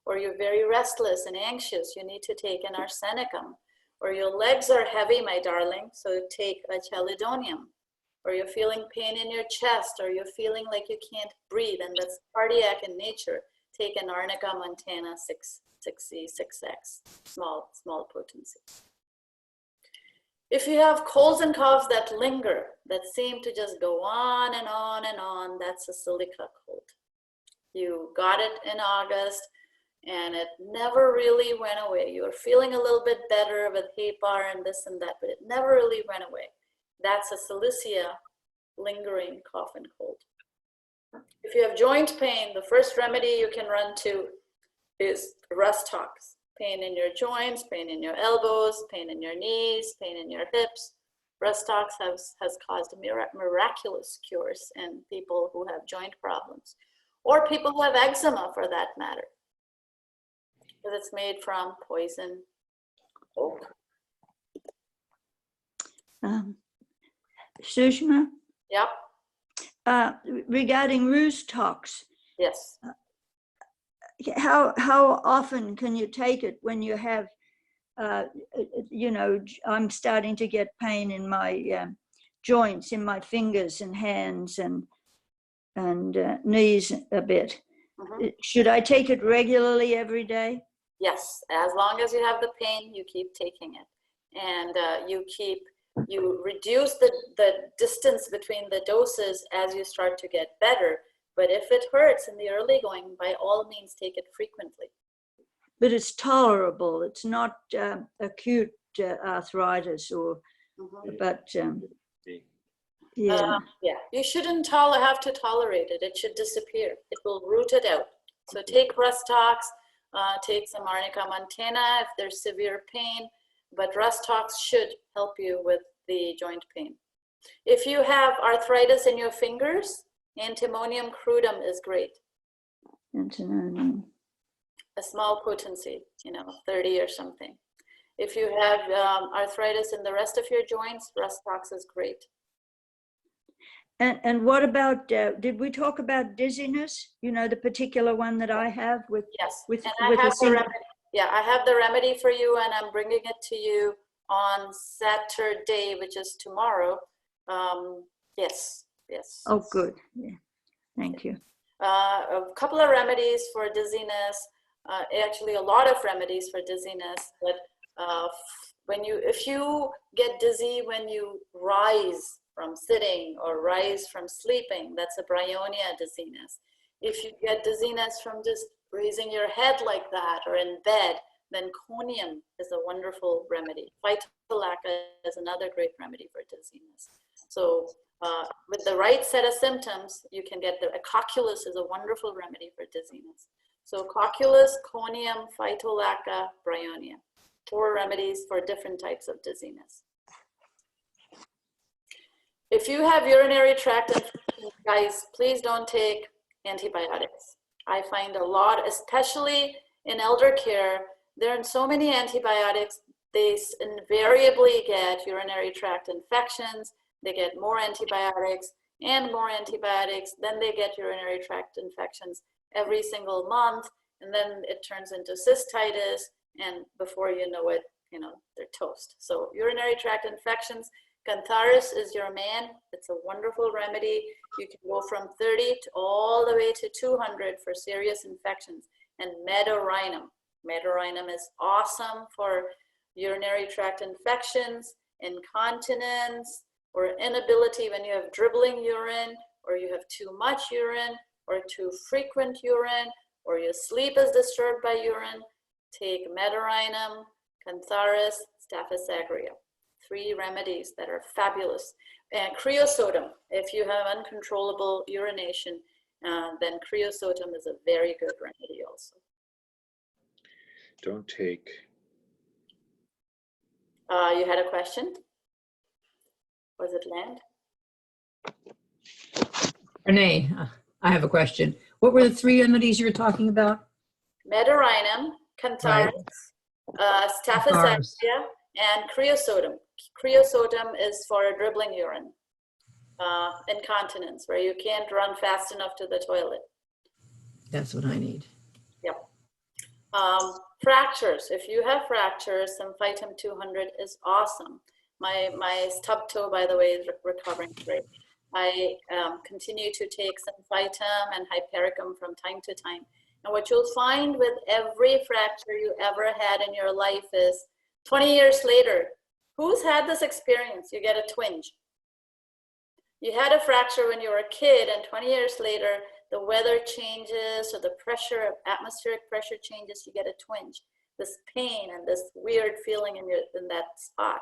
Or you're very restless and anxious, you need to take an arsenicum. Or your legs are heavy, my darling, so take a chelidonium. Or you're feeling pain in your chest, or you're feeling like you can't breathe, and that's cardiac in nature, take an Arnica montana 6C, 6X, small potency. If you have colds and coughs that linger, that seem to just go on and on and on, that's a silica cold. You got it in August, and it never really went away. You were feeling a little bit better with Hepar and this and that, but it never really went away. That's a Silicia lingering cough and cold. If you have joint pain, the first remedy you can run to is Rustox. Pain in your joints, pain in your elbows, pain in your knees, pain in your hips. Rustox has caused miraculous cures in people who have joint problems, or people who have eczema for that matter, because it's made from poison oak. Sushma? Yep. Regarding Rustox, Yes. how often can you take it when you have, you know, I'm starting to get pain in my joints, in my fingers and hands and knees a bit. Mm-hmm. Should I take it regularly every day? Yes, as long as you have the pain, you keep taking it, and you reduce the distance between the doses as you start to get better. But if it hurts in the early going, by all means, take it frequently. But it's tolerable. It's not acute arthritis, or, but yeah. Yeah, you shouldn't have to tolerate it. It should disappear. It will root it out. So take Rustox, take some Arnica montana if there's severe pain, but Rustox should help you with the joint pain. If you have arthritis in your fingers, Antimonium crudum is great. Antimonium. A small potency, 30 or something. If you have arthritis in the rest of your joints, Rustox is great. And what about, did we talk about dizziness? You know, the particular one that I have with, Yes, with, and with I a have the single. remedy. Yeah, I have the remedy for you, and I'm bringing it to you on Saturday, which is tomorrow. Yes, yes. Oh, good. Yeah. Thank you. A couple of remedies for dizziness. Actually, a lot of remedies for dizziness. But if you get dizzy when you rise from sitting or rise from sleeping, that's a bryonia dizziness. If you get dizziness from just raising your head like that or in bed, then conium is a wonderful remedy. Phytolacca is another great remedy for dizziness. So with the right set of symptoms, you can get the ACUTES is a wonderful remedy for dizziness. So ACUTES, conium, phytolacca, bryonia. 4 remedies for different types of dizziness. If you have urinary tract infections, guys, please don't take antibiotics. I find a lot, especially in elder care, there are so many antibiotics, they invariably get urinary tract infections, they get more antibiotics and more antibiotics, then they get urinary tract infections every single month, and then it turns into cystitis, and before you know it, you know, they're toast. So urinary tract infections, Cantharis is your man. It's a wonderful remedy. You can go from 30 to all the way to 200 for serious infections. And Medorinum. Medorinum is awesome for urinary tract infections, incontinence, or inability when you have dribbling urine, or you have too much urine, or too frequent urine, or your sleep is disturbed by urine. Take Medorinum, Cantharis, Staphylococcus aureus. 3 remedies that are fabulous. And creosotum, if you have uncontrollable urination, then creosotum is a very good remedy also. Don't take. You had a question? Was it Land? Renee, I have a question. What were the 3 remedies you were talking about? Medorinum, Cantharis, Staphylococcus aureus, and creosotum. Creosotum is for dribbling urine, incontinence, where you can't run fast enough to the toilet. That's what I need. Yep. Fractures. If you have fractures, Symphytum 200 is awesome. My stub toe, by the way, is recovering great. I continue to take Symphytum and Hypericum from time to time. And what you'll find with every fracture you ever had in your life is 20 years later, who's had this experience? You get a twinge. You had a fracture when you were a kid, and 20 years later, the weather changes or the pressure, atmospheric pressure changes, you get a twinge. This pain and this weird feeling in that spot.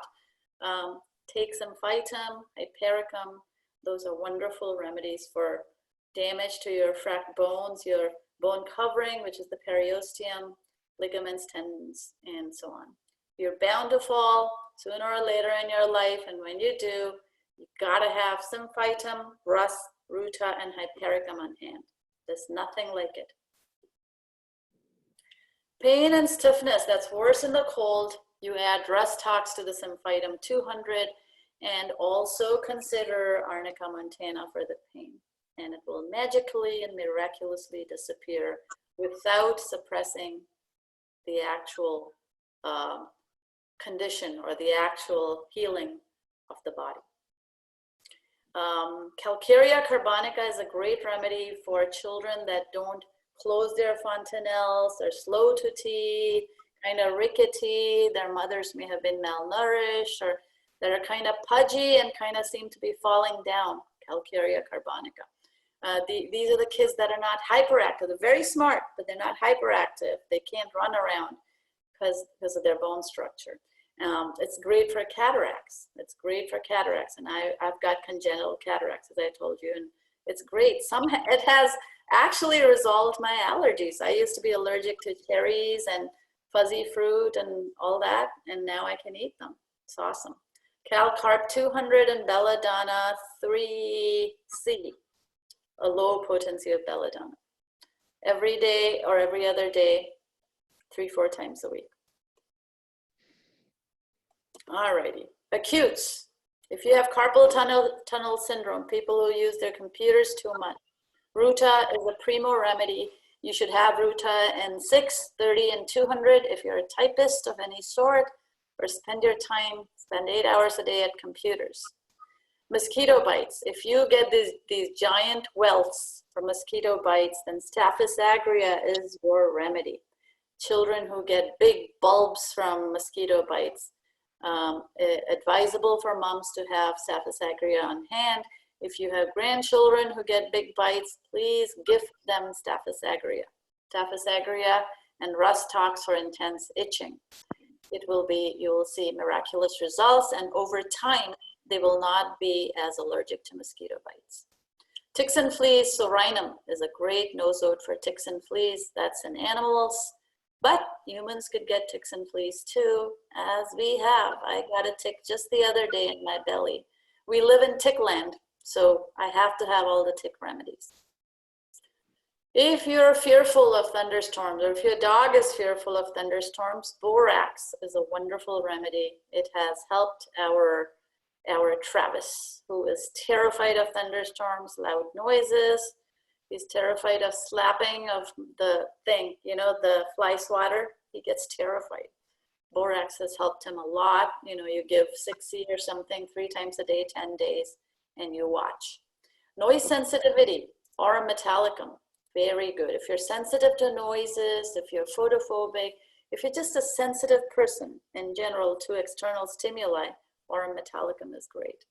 Take Symphytum, Hypericum. Those are wonderful remedies for damage to your bones, your bone covering, which is the periosteum, ligaments, tendons, and so on. You're bound to fall sooner or later in your life, and when you do, you gotta have Symphytum, Rus, Ruta, and Hypericum on hand. There's nothing like it. Pain and stiffness, that's worse in the cold. You add Rus Tox to the Symphytum 200, and also consider Arnica montana for the pain. And it will magically and miraculously disappear without suppressing the actual condition or the actual healing of the body. Calcarea carbonica is a great remedy for children that don't close their fontanelles, they're slow to teeth, kind of rickety, their mothers may have been malnourished, or that are kind of pudgy and kind of seem to be falling down. Calcarea carbonica. These are the kids that are not hyperactive. They're very smart, but they're not hyperactive. They can't run around because of their bone structure. It's great for cataracts. It's great for cataracts. And I've got congenital cataracts, as I told you, and it's great. It has actually resolved my allergies. I used to be allergic to cherries and fuzzy fruit and all that, and now I can eat them. It's awesome. Calcarb 200 and belladonna 3C, a low potency of belladonna. Every day or every other day, 3-4 times a week. Alrighty, acutes. If you have carpal tunnel syndrome, people who use their computers too much, Ruta is a primo remedy. You should have Ruta in 6, 30, and 200 if you're a typist of any sort, or spend 8 hours a day at computers. Mosquito bites. If you get these giant welts from mosquito bites, then Staphylococcus aureus is your remedy. Children who get big bulbs from mosquito bites, advisable for moms to have Staphylococcus aureus on hand. If you have grandchildren who get big bites, please gift them Staphylococcus aureus. Staphylococcus aureus and rust tox for intense itching. You will see miraculous results, and over time, they will not be as allergic to mosquito bites. Ticks and fleas, Sorinum is a great nosode for ticks and fleas. That's in animals, but humans could get ticks and fleas too, as we have. I got a tick just the other day in my belly. We live in tick land, so I have to have all the tick remedies. If you're fearful of thunderstorms, or if your dog is fearful of thunderstorms, borax is a wonderful remedy. It has helped our Travis, who is terrified of thunderstorms, loud noises. He's terrified of slapping of the thing, you know, the fly swatter. He gets terrified. Borax has helped him a lot. You know, you give 60 or something 3 times a day, 10 days, and you watch. Noise sensitivity, Aurum metallicum, very good. If you're sensitive to noises, if you're photophobic, if you're just a sensitive person in general to external stimuli, Aurum metallicum is great.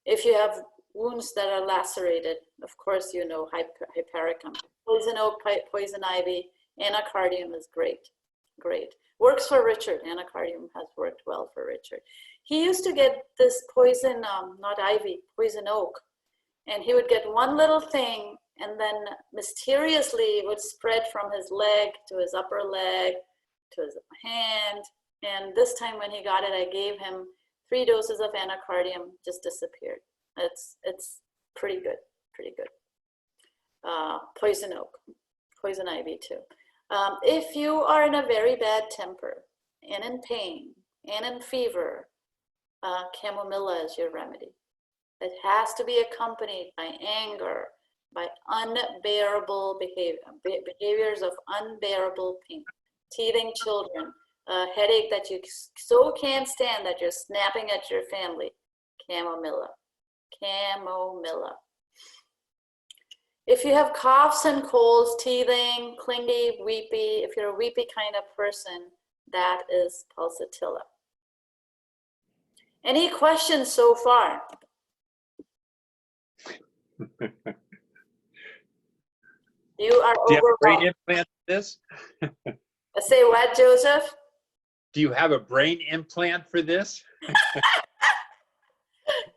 If you have wounds that are lacerated, of course, you know hypericum. Poison oak, poison ivy, anacardium is great, great. Works for Richard. Anacardium has worked well for Richard. He used to get this poison, not ivy, poison oak, and he would get one little thing, and then mysteriously it would spread from his leg to his upper leg to his hand. And this time when he got it, I gave him 3 doses of anacardium, just disappeared. It's pretty good, pretty good. Poison oak, poison ivy too. If you are in a very bad temper and in pain and in fever, chamomilla is your remedy. It has to be accompanied by anger, by unbearable behaviors of unbearable pain, teething children, a headache that you so can't stand that you're snapping at your family, chamomilla, chamomilla. If you have coughs and colds, teething, clingy, weepy, if you're a weepy kind of person, that is pulsatilla. Any questions so far? You are Do you have a brain overwhelmed. implant for this? Say what, Joseph? Do you have a brain implant for this?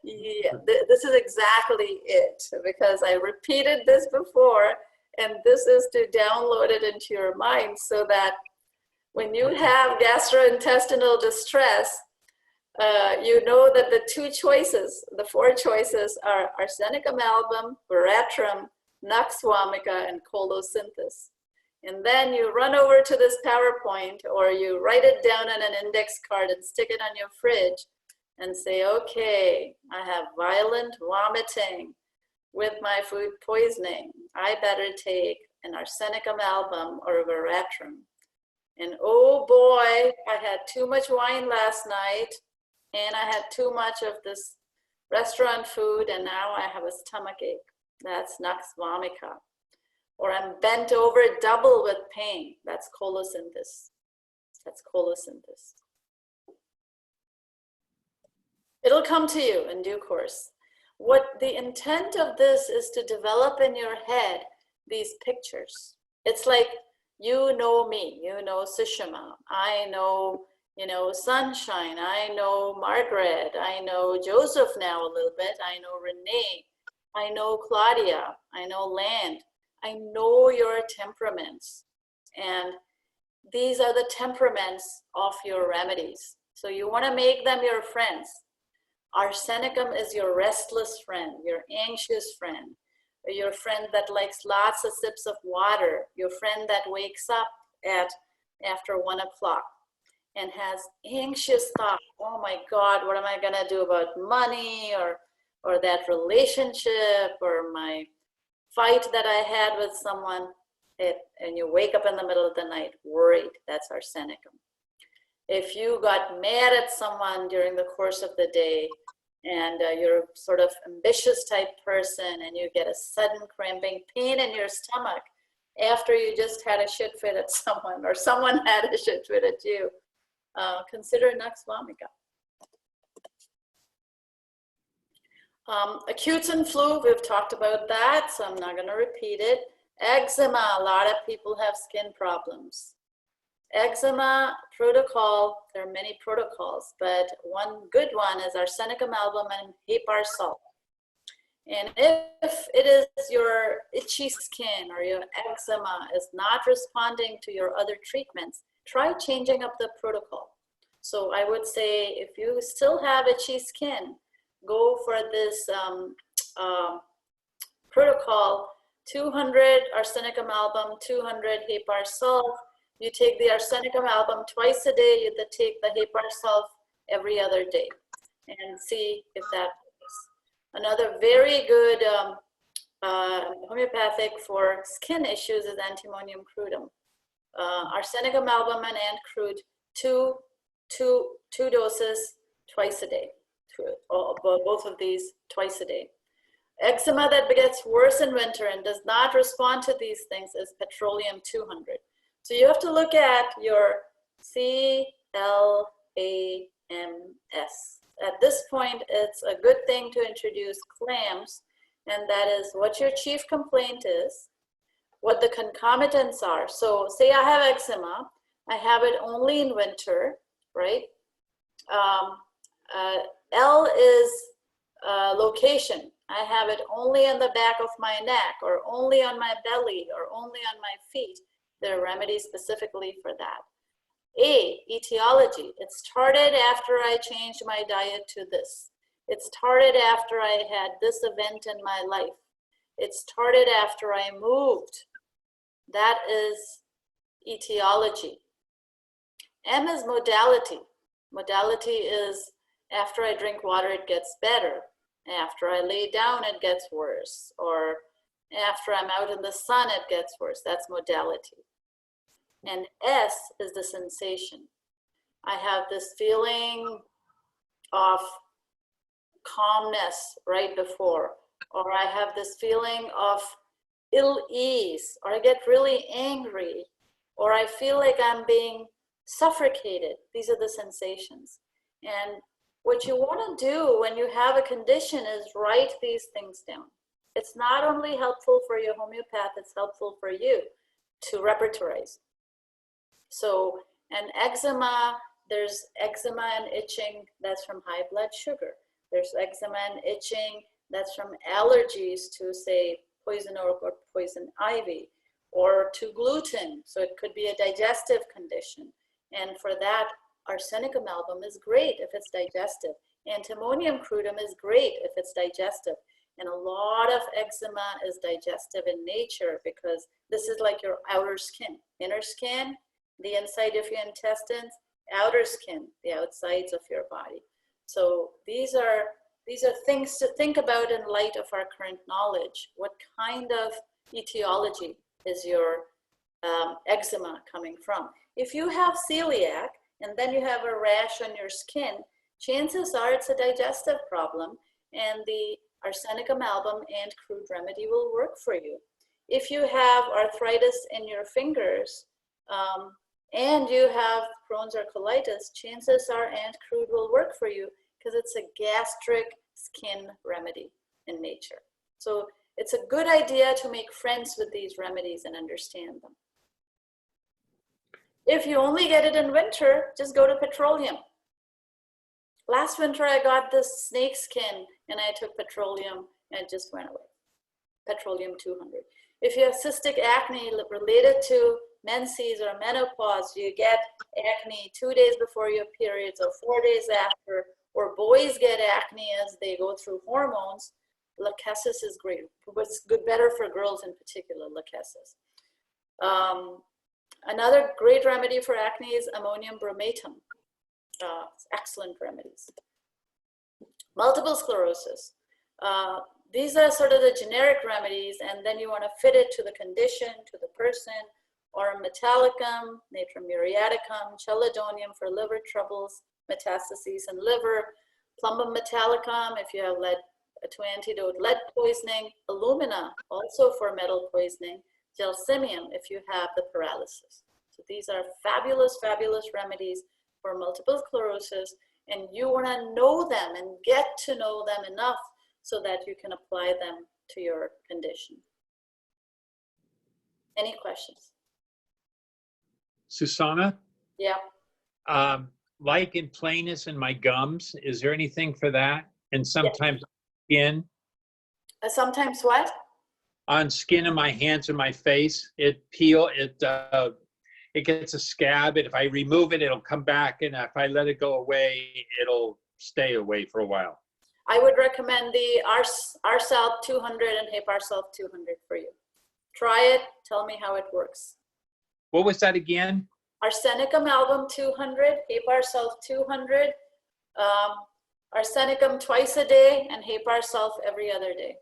Yeah, this is exactly it, because I repeated this before, and this is to download it into your mind so that when you have gastrointestinal distress, you know that the 2 choices, the 4 choices are arsenicum album, veratrum, nux vomica, and colosynthis. And then you run over to this PowerPoint, or you write it down on an index card and stick it on your fridge and say, okay, I have violent vomiting with my food poisoning. I better take an arsenicum album or a veratrum. And oh boy, I had too much wine last night, and I had too much of this restaurant food, and now I have a stomach ache. That's nux vomica. Or I'm bent over double with pain. That's colosynthis. That's colosynthis. It'll come to you in due course. What the intent of this is to develop in your head these pictures. It's like, you know me, you know Sushma, I know, you know, Sunshine, I know Margaret, I know Joseph now a little bit, I know Renee, I know Claudia, I know Land, I know your temperaments. And these are the temperaments of your remedies. So you want to make them your friends. Arsenicum is your restless friend, your anxious friend, your friend that likes lots of sips of water, your friend that wakes up after 1 o'clock. and has anxious thoughts, oh my God, what am I gonna do about money, or that relationship, or my fight that I had with someone, and you wake up in the middle of the night worried, that's arsenicum. If you got mad at someone during the course of the day, and you're a sort of ambitious type person, and you get a sudden cramping pain in your stomach after you just had a shit fit at someone, or someone had a shit fit at you, consider Nux vomica. Acutes and flu, we've talked about that, so I'm not going to repeat it. Eczema, a lot of people have skin problems. Eczema protocol, there are many protocols, but one good one is arsenicum album and hepar salt. And if it is your itchy skin or your eczema is not responding to your other treatments, try changing up the protocol. So I would say if you still have itchy skin, go for this protocol, 200 arsenicum album, 200 hepar salt. You take the arsenicum album twice a day, you take the hepar salt every other day, and see if that works. Another very good homeopathic for skin issues is antimonium crudum. Arsenicum album and ant crude, two doses twice a day. Both of these twice a day. Eczema that gets worse in winter and does not respond to these things is petroleum 200. So you have to look at your CLAMS. At this point, it's a good thing to introduce CLAMS, and that is what your chief complaint is, what the concomitants are. So say I have eczema, I have it only in winter, right? L is location. I have it only on the back of my neck, or only on my belly, or only on my feet. There are remedies specifically for that. A, etiology. It started after I changed my diet to this. It started after I had this event in my life. It started after I moved. That is etiology. M is modality. Modality is after I drink water, it gets better. After I lay down, it gets worse. Or after I'm out in the sun, it gets worse. That's modality. And S is the sensation. I have this feeling of calmness right before, or I have this feeling of ill ease, or I get really angry, or I feel like I'm being suffocated. These are the sensations. And what you want to do when you have a condition is write these things down. It's not only helpful for your homeopath, it's helpful for you to repertorize. So, and eczema, there's eczema and itching, that's from high blood sugar. There's eczema and itching, that's from allergies to, say, poison oak or poison ivy, or to gluten. So it could be a digestive condition. And for that, arsenicum album is great if it's digestive. Antimonium crudum is great if it's digestive. And a lot of eczema is digestive in nature, because this is like your outer skin. Inner skin, the inside of your intestines, outer skin, the outsides of your body. So these are things to think about in light of our current knowledge. What kind of etiology is your eczema coming from? If you have celiac and then you have a rash on your skin, chances are it's a digestive problem, and the arsenicum album and crude remedy will work for you. If you have arthritis in your fingers and you have Crohn's or colitis, chances are ant crude will work for you, because it's a gastric skin remedy in nature. So it's a good idea to make friends with these remedies and understand them. If you only get it in winter, just go to petroleum. Last winter I got this snake skin and I took petroleum and it just went away. Petroleum 200. If you have cystic acne related to menses or menopause, you get acne 2 days before your periods or 4 days after, or boys get acne as they go through hormones, lachesis is great. What's good, better for girls in particular, lachesis. Another great remedy for acne is ammonium bromatum. excellent remedies. Multiple sclerosis. These are sort of the generic remedies, and then you want to fit it to the condition, to the person. Aurum metallicum, natrum muriaticum, chelidonium for liver troubles, metastases in liver, plumbum metallicum if you have lead, to antidote lead poisoning, alumina also for metal poisoning, gelsemium if you have the paralysis. So these are fabulous, fabulous remedies for multiple sclerosis, and you want to know them and get to know them enough so that you can apply them to your condition. Any questions? Susanna, Yeah. like in plainness in my gums, is there anything for that? And sometimes skin, Sometimes what? on skin in my hands and my face, it gets a scab, and if I remove it, it'll come back, and if I let it go away, it'll stay away for a while. I would recommend the Arsalp 200 and Heparsalp 200 for you. Try it, tell me how it works. What was that again? Arsenicum album 200, Heparsalp 200, Arsenicum twice a day, and Heparsalp every other day.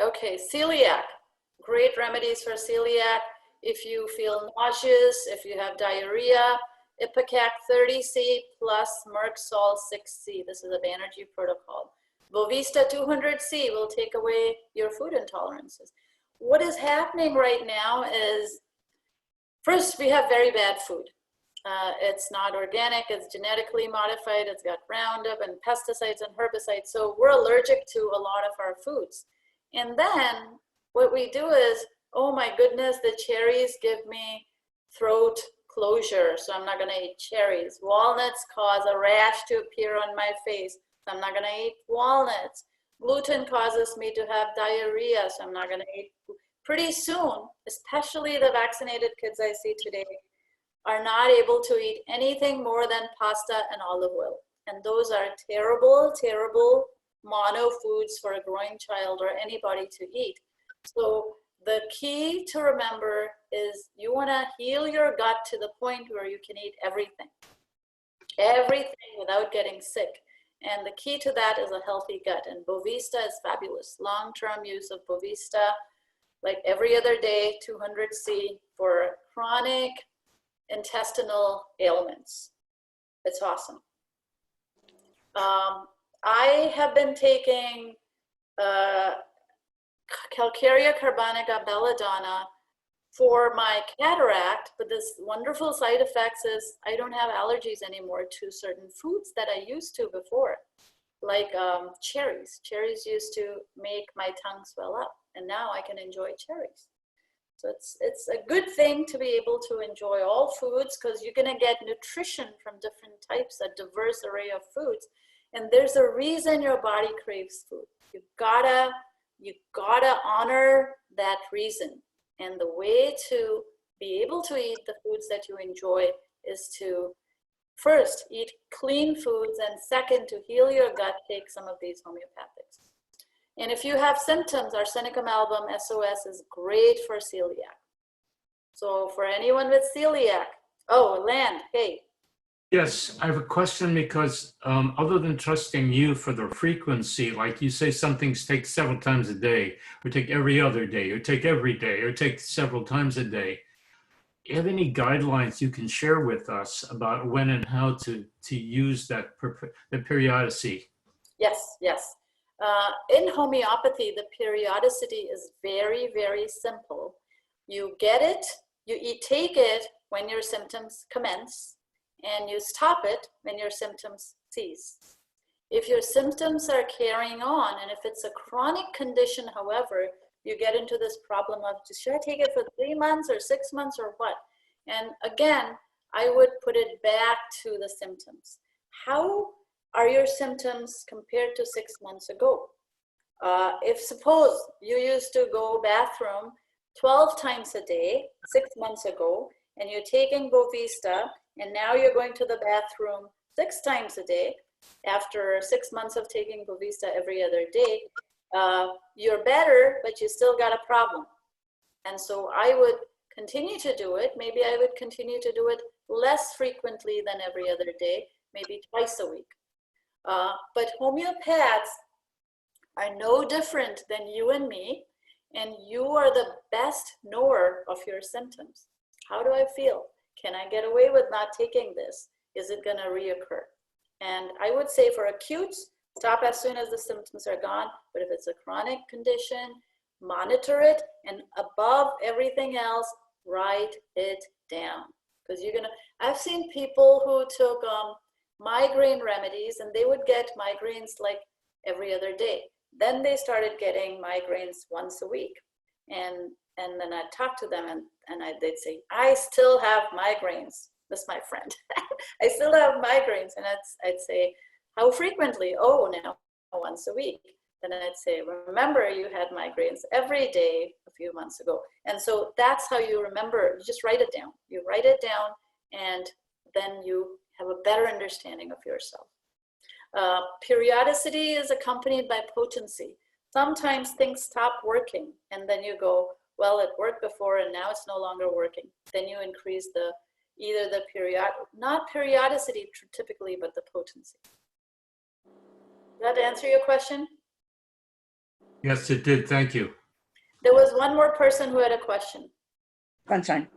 Okay, celiac. Great remedies for celiac. If you feel nauseous, if you have diarrhea, Ipecac 30C plus Merck Sol 6C. This is a Banerjee protocol. Bovista 200C will take away your food intolerances. What is happening right now is, first, we have very bad food. It's not organic, it's genetically modified, it's got Roundup and pesticides and herbicides, so we're allergic to a lot of our foods. And then what we do is, oh my goodness, the cherries give me throat closure, so I'm not gonna eat cherries. Walnuts cause a rash to appear on my face, so I'm not gonna eat walnuts. Gluten causes me to have diarrhea, so I'm not gonna eat. Pretty soon, especially the vaccinated kids I see today, are not able to eat anything more than pasta and olive oil. And those are terrible, terrible mono foods for a growing child or anybody to eat. So the key to remember is you want to heal your gut to the point where you can eat everything without getting sick. And the key to that is a healthy gut. And Bovista is fabulous. Long-term use of Bovista, like every other day, 200C for chronic intestinal ailments. It's awesome. I have been taking Calcarea carbonica belladonna for my cataract, but this wonderful side effects is I don't have allergies anymore to certain foods that I used to before, like cherries. Cherries used to make my tongue swell up, and now I can enjoy cherries. So it's a good thing to be able to enjoy all foods, because you're gonna get nutrition from different types, a diverse array of foods. And there's a reason your body craves food. You gotta honor that reason. And the way to be able to eat the foods that you enjoy is to first eat clean foods, and second, to heal your gut, take some of these homeopathics. And if you have symptoms, Arsenicum album SOS is great for celiac. So for anyone with celiac, oh, Land, hey. Yes, I have a question, because other than trusting you for the frequency, like you say some things take several times a day, or take every other day, or take every day, or take several times a day, do you have any guidelines you can share with us about when and how to use that the periodicity? Yes, yes. In homeopathy, the periodicity is very, very simple. You get it, you take it when your symptoms commence, and you stop it when your symptoms cease. If your symptoms are carrying on, and if it's a chronic condition, however, you get into this problem of, should I take it for 3 months or 6 months or what? And again, I would put it back to the symptoms. How are your symptoms compared to 6 months ago? If suppose you used to go bathroom 12 times a day 6 months ago, and you're taking Bovista, and now you're going to the bathroom 6 times a day after 6 months of taking Bovista every other day, you're better, but you still got a problem. And so I would continue to do it. Maybe I would continue to do it less frequently than every other day, maybe twice a week. But homeopaths are no different than you and me, and you are the best knower of your symptoms. How do I feel? Can I get away with not taking this? Is it going to reoccur? And I would say for acutes, stop as soon as the symptoms are gone. But if it's a chronic condition, monitor it, and above everything else, write it down. Because you're gonna, I've seen people who took migraine remedies and they would get migraines like every other day. Then they started getting migraines once a week. And then I'd talk to them and they'd say, I still have migraines. That's my friend. I still have migraines. And I'd say, how frequently? Oh, now once a week. Then I'd say, remember you had migraines every day a few months ago. And so that's how you remember. You just write it down. You write it down and then you have a better understanding of yourself. Periodicity is accompanied by potency. Sometimes things stop working and then you go, well, it worked before and now it's no longer working. Then you increase either the not periodicity typically, but the potency. Does that answer your question? Yes, it did. Thank you. There was one more person who had a question. Sunshine.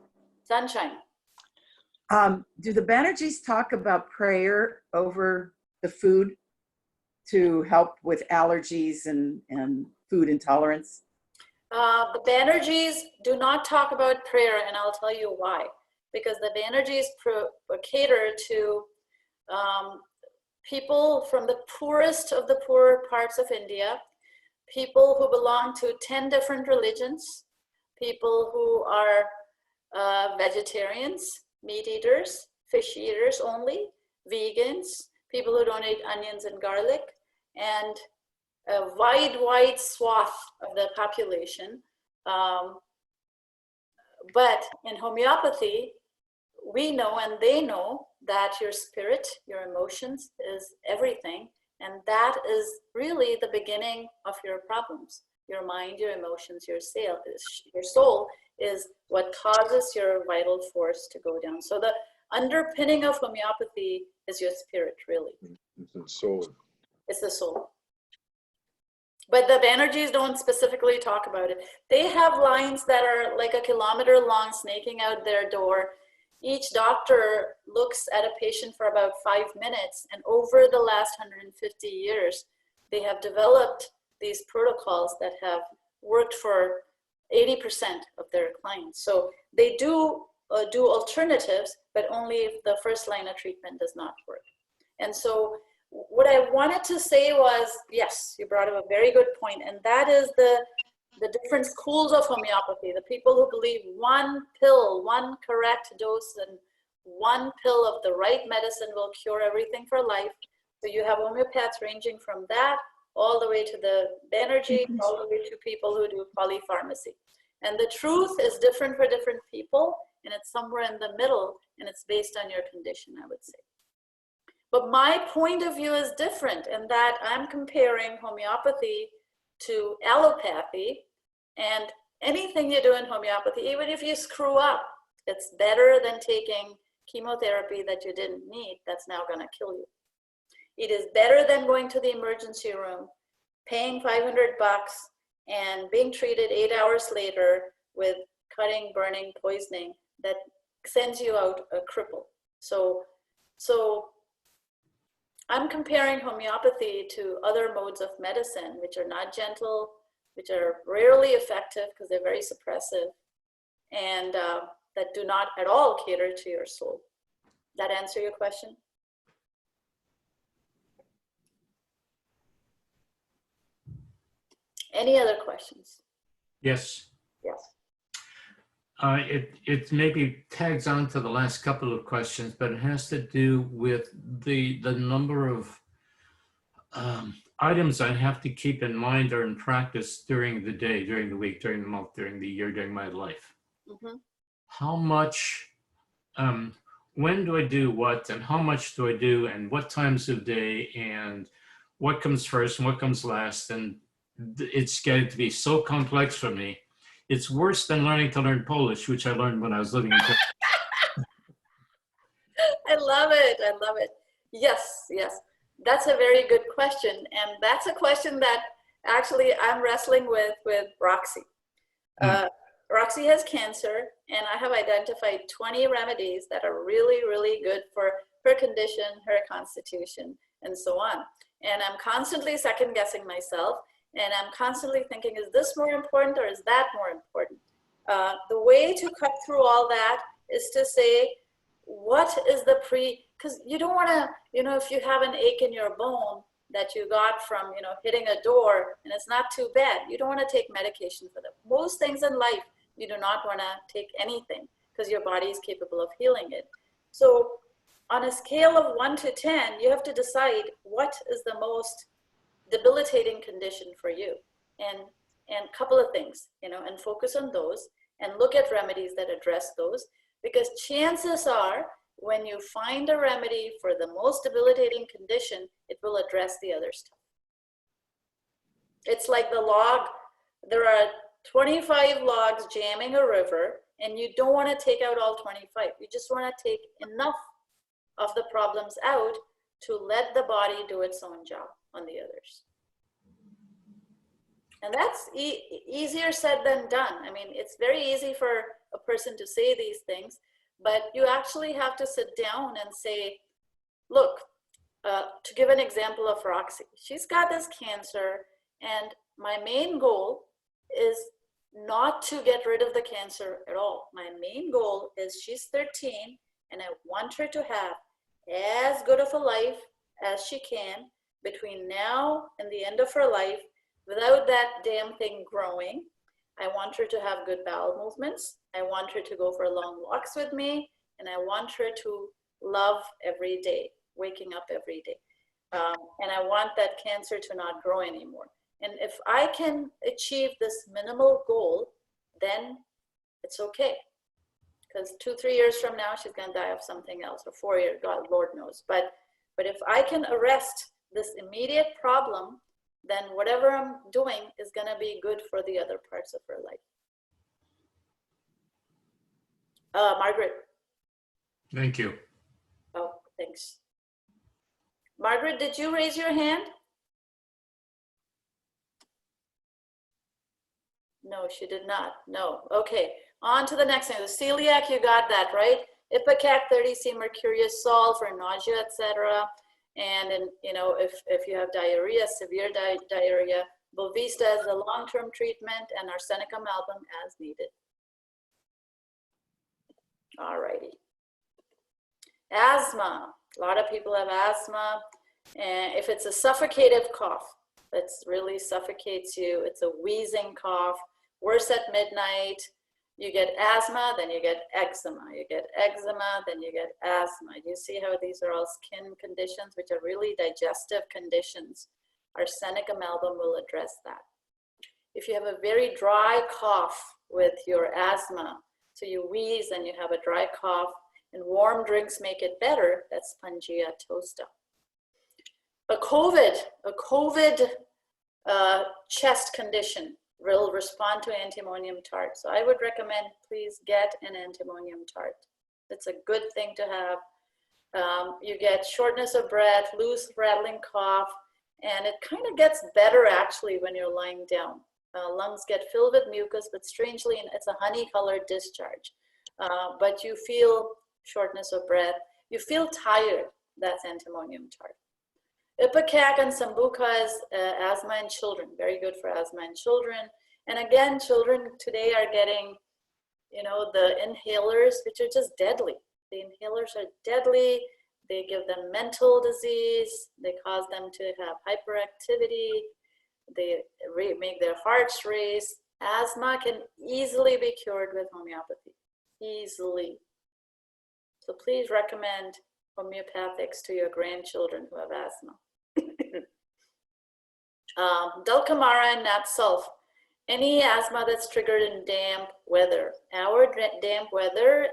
Sunshine. Do the Banerjees talk about prayer over the food to help with allergies and food intolerance? The Banerjees do not talk about prayer, and I'll tell you why. Because the Banerjees cater to people from the poorest of the poor parts of India, people who belong to 10 different religions, people who are vegetarians, meat eaters, fish eaters only, vegans, people who don't eat onions and garlic, and a wide swath of the population. But in homeopathy, we know and they know that your spirit, your emotions is everything. And that is really the beginning of your problems. Your mind, your emotions, your soul is what causes your vital force to go down. So the underpinning of homeopathy is your spirit, really. It's the soul. It's the soul. But the Banerjees don't specifically talk about it. They have lines that are like a kilometer long, snaking out their door. Each doctor looks at a patient for about 5 minutes, and over the last 150 years, they have developed these protocols that have worked for 80% of their clients. So they do alternatives, but only if the first line of treatment does not work. And so what I wanted to say was, yes, you brought up a very good point, and that is the different schools of homeopathy, the people who believe one pill, one correct dose, and one pill of the right medicine will cure everything for life. So you have homeopaths ranging from that all the way to the Banerjee, all the way to people who do polypharmacy. And the truth is different for different people, and it's somewhere in the middle, and it's based on your condition, I would say. But my point of view is different in that I'm comparing homeopathy to allopathy, and anything you do in homeopathy, even if you screw up, it's better than taking chemotherapy that you didn't need that's now going to kill you. It is better than going to the emergency room, paying $500 and being treated 8 hours later with cutting, burning, poisoning that sends you out a cripple. So I'm comparing homeopathy to other modes of medicine, which are not gentle, which are rarely effective because they're very suppressive, and that do not at all cater to your soul. That answer your question? Any other questions? Yes. Yes. It maybe tags on to the last couple of questions, but it has to do with the number of items I have to keep in mind or in practice during the day, during the week, during the month, during the year, during my life. Mm-hmm. How much, when do I do what, and how much do I do, and what times of day, and what comes first and what comes last, and it's getting to be so complex for me. It's worse than learning to learn Polish, which I learned when I was living in Turkey. I love it. I love it. Yes, yes. That's a very good question. And that's a question that actually I'm wrestling with Roxy. Roxy has cancer, and I have identified 20 remedies that are really, really good for her condition, her constitution, and so on. And I'm constantly second guessing myself, and I'm constantly thinking, is this more important or is that more important? The way to cut through all that is to say, what is the because you don't want to, if you have an ache in your bone that you got from, hitting a door and it's not too bad, you don't want to take medication for them. Most things in life, you do not want to take anything because your body is capable of healing it. So on a scale of 1 to 10, you have to decide what is the most debilitating condition for you, and a couple of things, and focus on those and look at remedies that address those, because chances are when you find a remedy for the most debilitating condition, it will address the other stuff. It's like the log. There are 25 logs jamming a river, and you don't want to take out all 25. You just want to take enough of the problems out to let the body do its own job on the others. And that's easier said than done. I mean, it's very easy for a person to say these things, but you actually have to sit down and say, look, to give an example of Roxy, she's got this cancer, and my main goal is not to get rid of the cancer at all. My main goal is she's 13, and I want her to have as good of a life as she can between now and the end of her life without that damn thing growing. I want her to have good bowel movements. I want her to go for long walks with me, and I want her to love every day, waking up every day. And I want that cancer to not grow anymore. And if I can achieve this minimal goal, then it's okay. Because 2-3 years from now, she's going to die of something else, or 4 years, God, Lord knows. But if I can arrest this immediate problem, then whatever I'm doing is going to be good for the other parts of her life. Margaret. Thank you. Oh, thanks. Margaret, did you raise your hand? No, she did not. No. Okay. On to the next thing. The celiac, you got that, right? Ipecac 30C mercurius salt for nausea, etc. And then, if you have diarrhea, severe diarrhea, Bovista is the long-term treatment, and arsenicum album as needed. All righty. Asthma. A lot of people have asthma. And if it's a suffocative cough, that really suffocates you, it's a wheezing cough, worse at midnight, you get asthma, then you get eczema. You get eczema, then you get asthma. You see how these are all skin conditions, which are really digestive conditions. Arsenicum album will address that. If you have a very dry cough with your asthma, so you wheeze and you have a dry cough, and warm drinks make it better, that's Spongia tosta. A COVID chest condition will respond to antimonium tart. So I would recommend, please get an antimonium tart. It's a good thing to have. You get shortness of breath, loose rattling cough, and it kind of gets better actually when you're lying down. Lungs get filled with mucus, but strangely, it's a honey-colored discharge. But you feel shortness of breath. You feel tired. That's antimonium tart. Ipecac and Sambuca is asthma in children, very good for asthma in children. And again, children today are getting, the inhalers, which are just deadly. The inhalers are deadly. They give them mental disease. They cause them to have hyperactivity. They make their hearts race. Asthma can easily be cured with homeopathy, easily. So please recommend homeopathics to your grandchildren who have asthma. Dulcamara and Nat Sulf. Any asthma that's triggered in damp weather. Our damp weather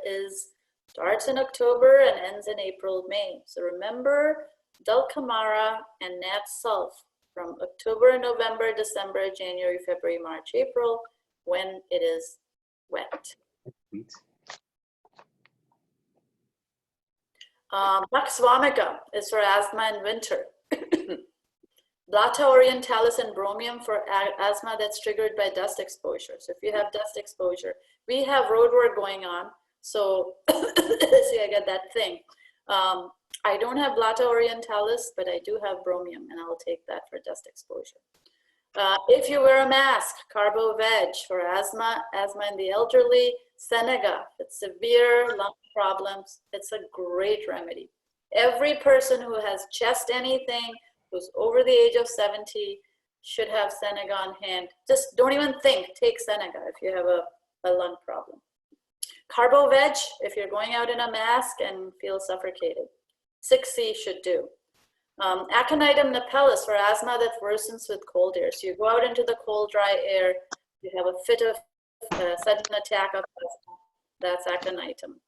starts in October and ends in April, May. So remember Dulcamara and Nat Sulf from October, November, December, January, February, March, April, when it is wet. Lux vomica is for asthma in winter. Blata orientalis and bromium for asthma that's triggered by dust exposure. So if you have dust exposure, we have road work going on. So see, I got that thing. I don't have Blata orientalis, but I do have bromium, and I'll take that for dust exposure. If you wear a mask, carbo veg for asthma, asthma in the elderly, Seneca, it's severe lung problems. It's a great remedy. Every person who has chest anything, who's over the age of 70, should have Seneca on hand. Just don't even think, take Seneca if you have a lung problem. Carbo veg, if you're going out in a mask and feel suffocated. 6C should do. Aconitum napellus for asthma that worsens with cold air. So you go out into the cold, dry air, you have a fit of sudden attack of asthma, that's aconitum.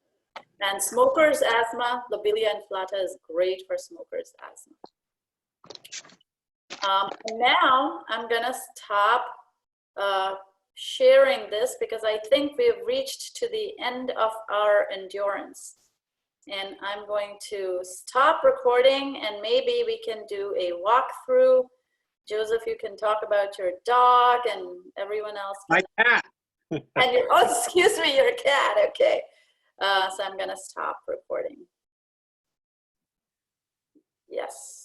And smokers' asthma, Lobelia inflata is great for smokers' asthma. Now I'm gonna stop sharing this because I think we've reached to the end of our endurance. And I'm going to stop recording and maybe we can do a walkthrough. Joseph, you can talk about your dog and everyone else. My cat. And your, oh, excuse me, your cat, okay. So I'm gonna stop recording. Yes.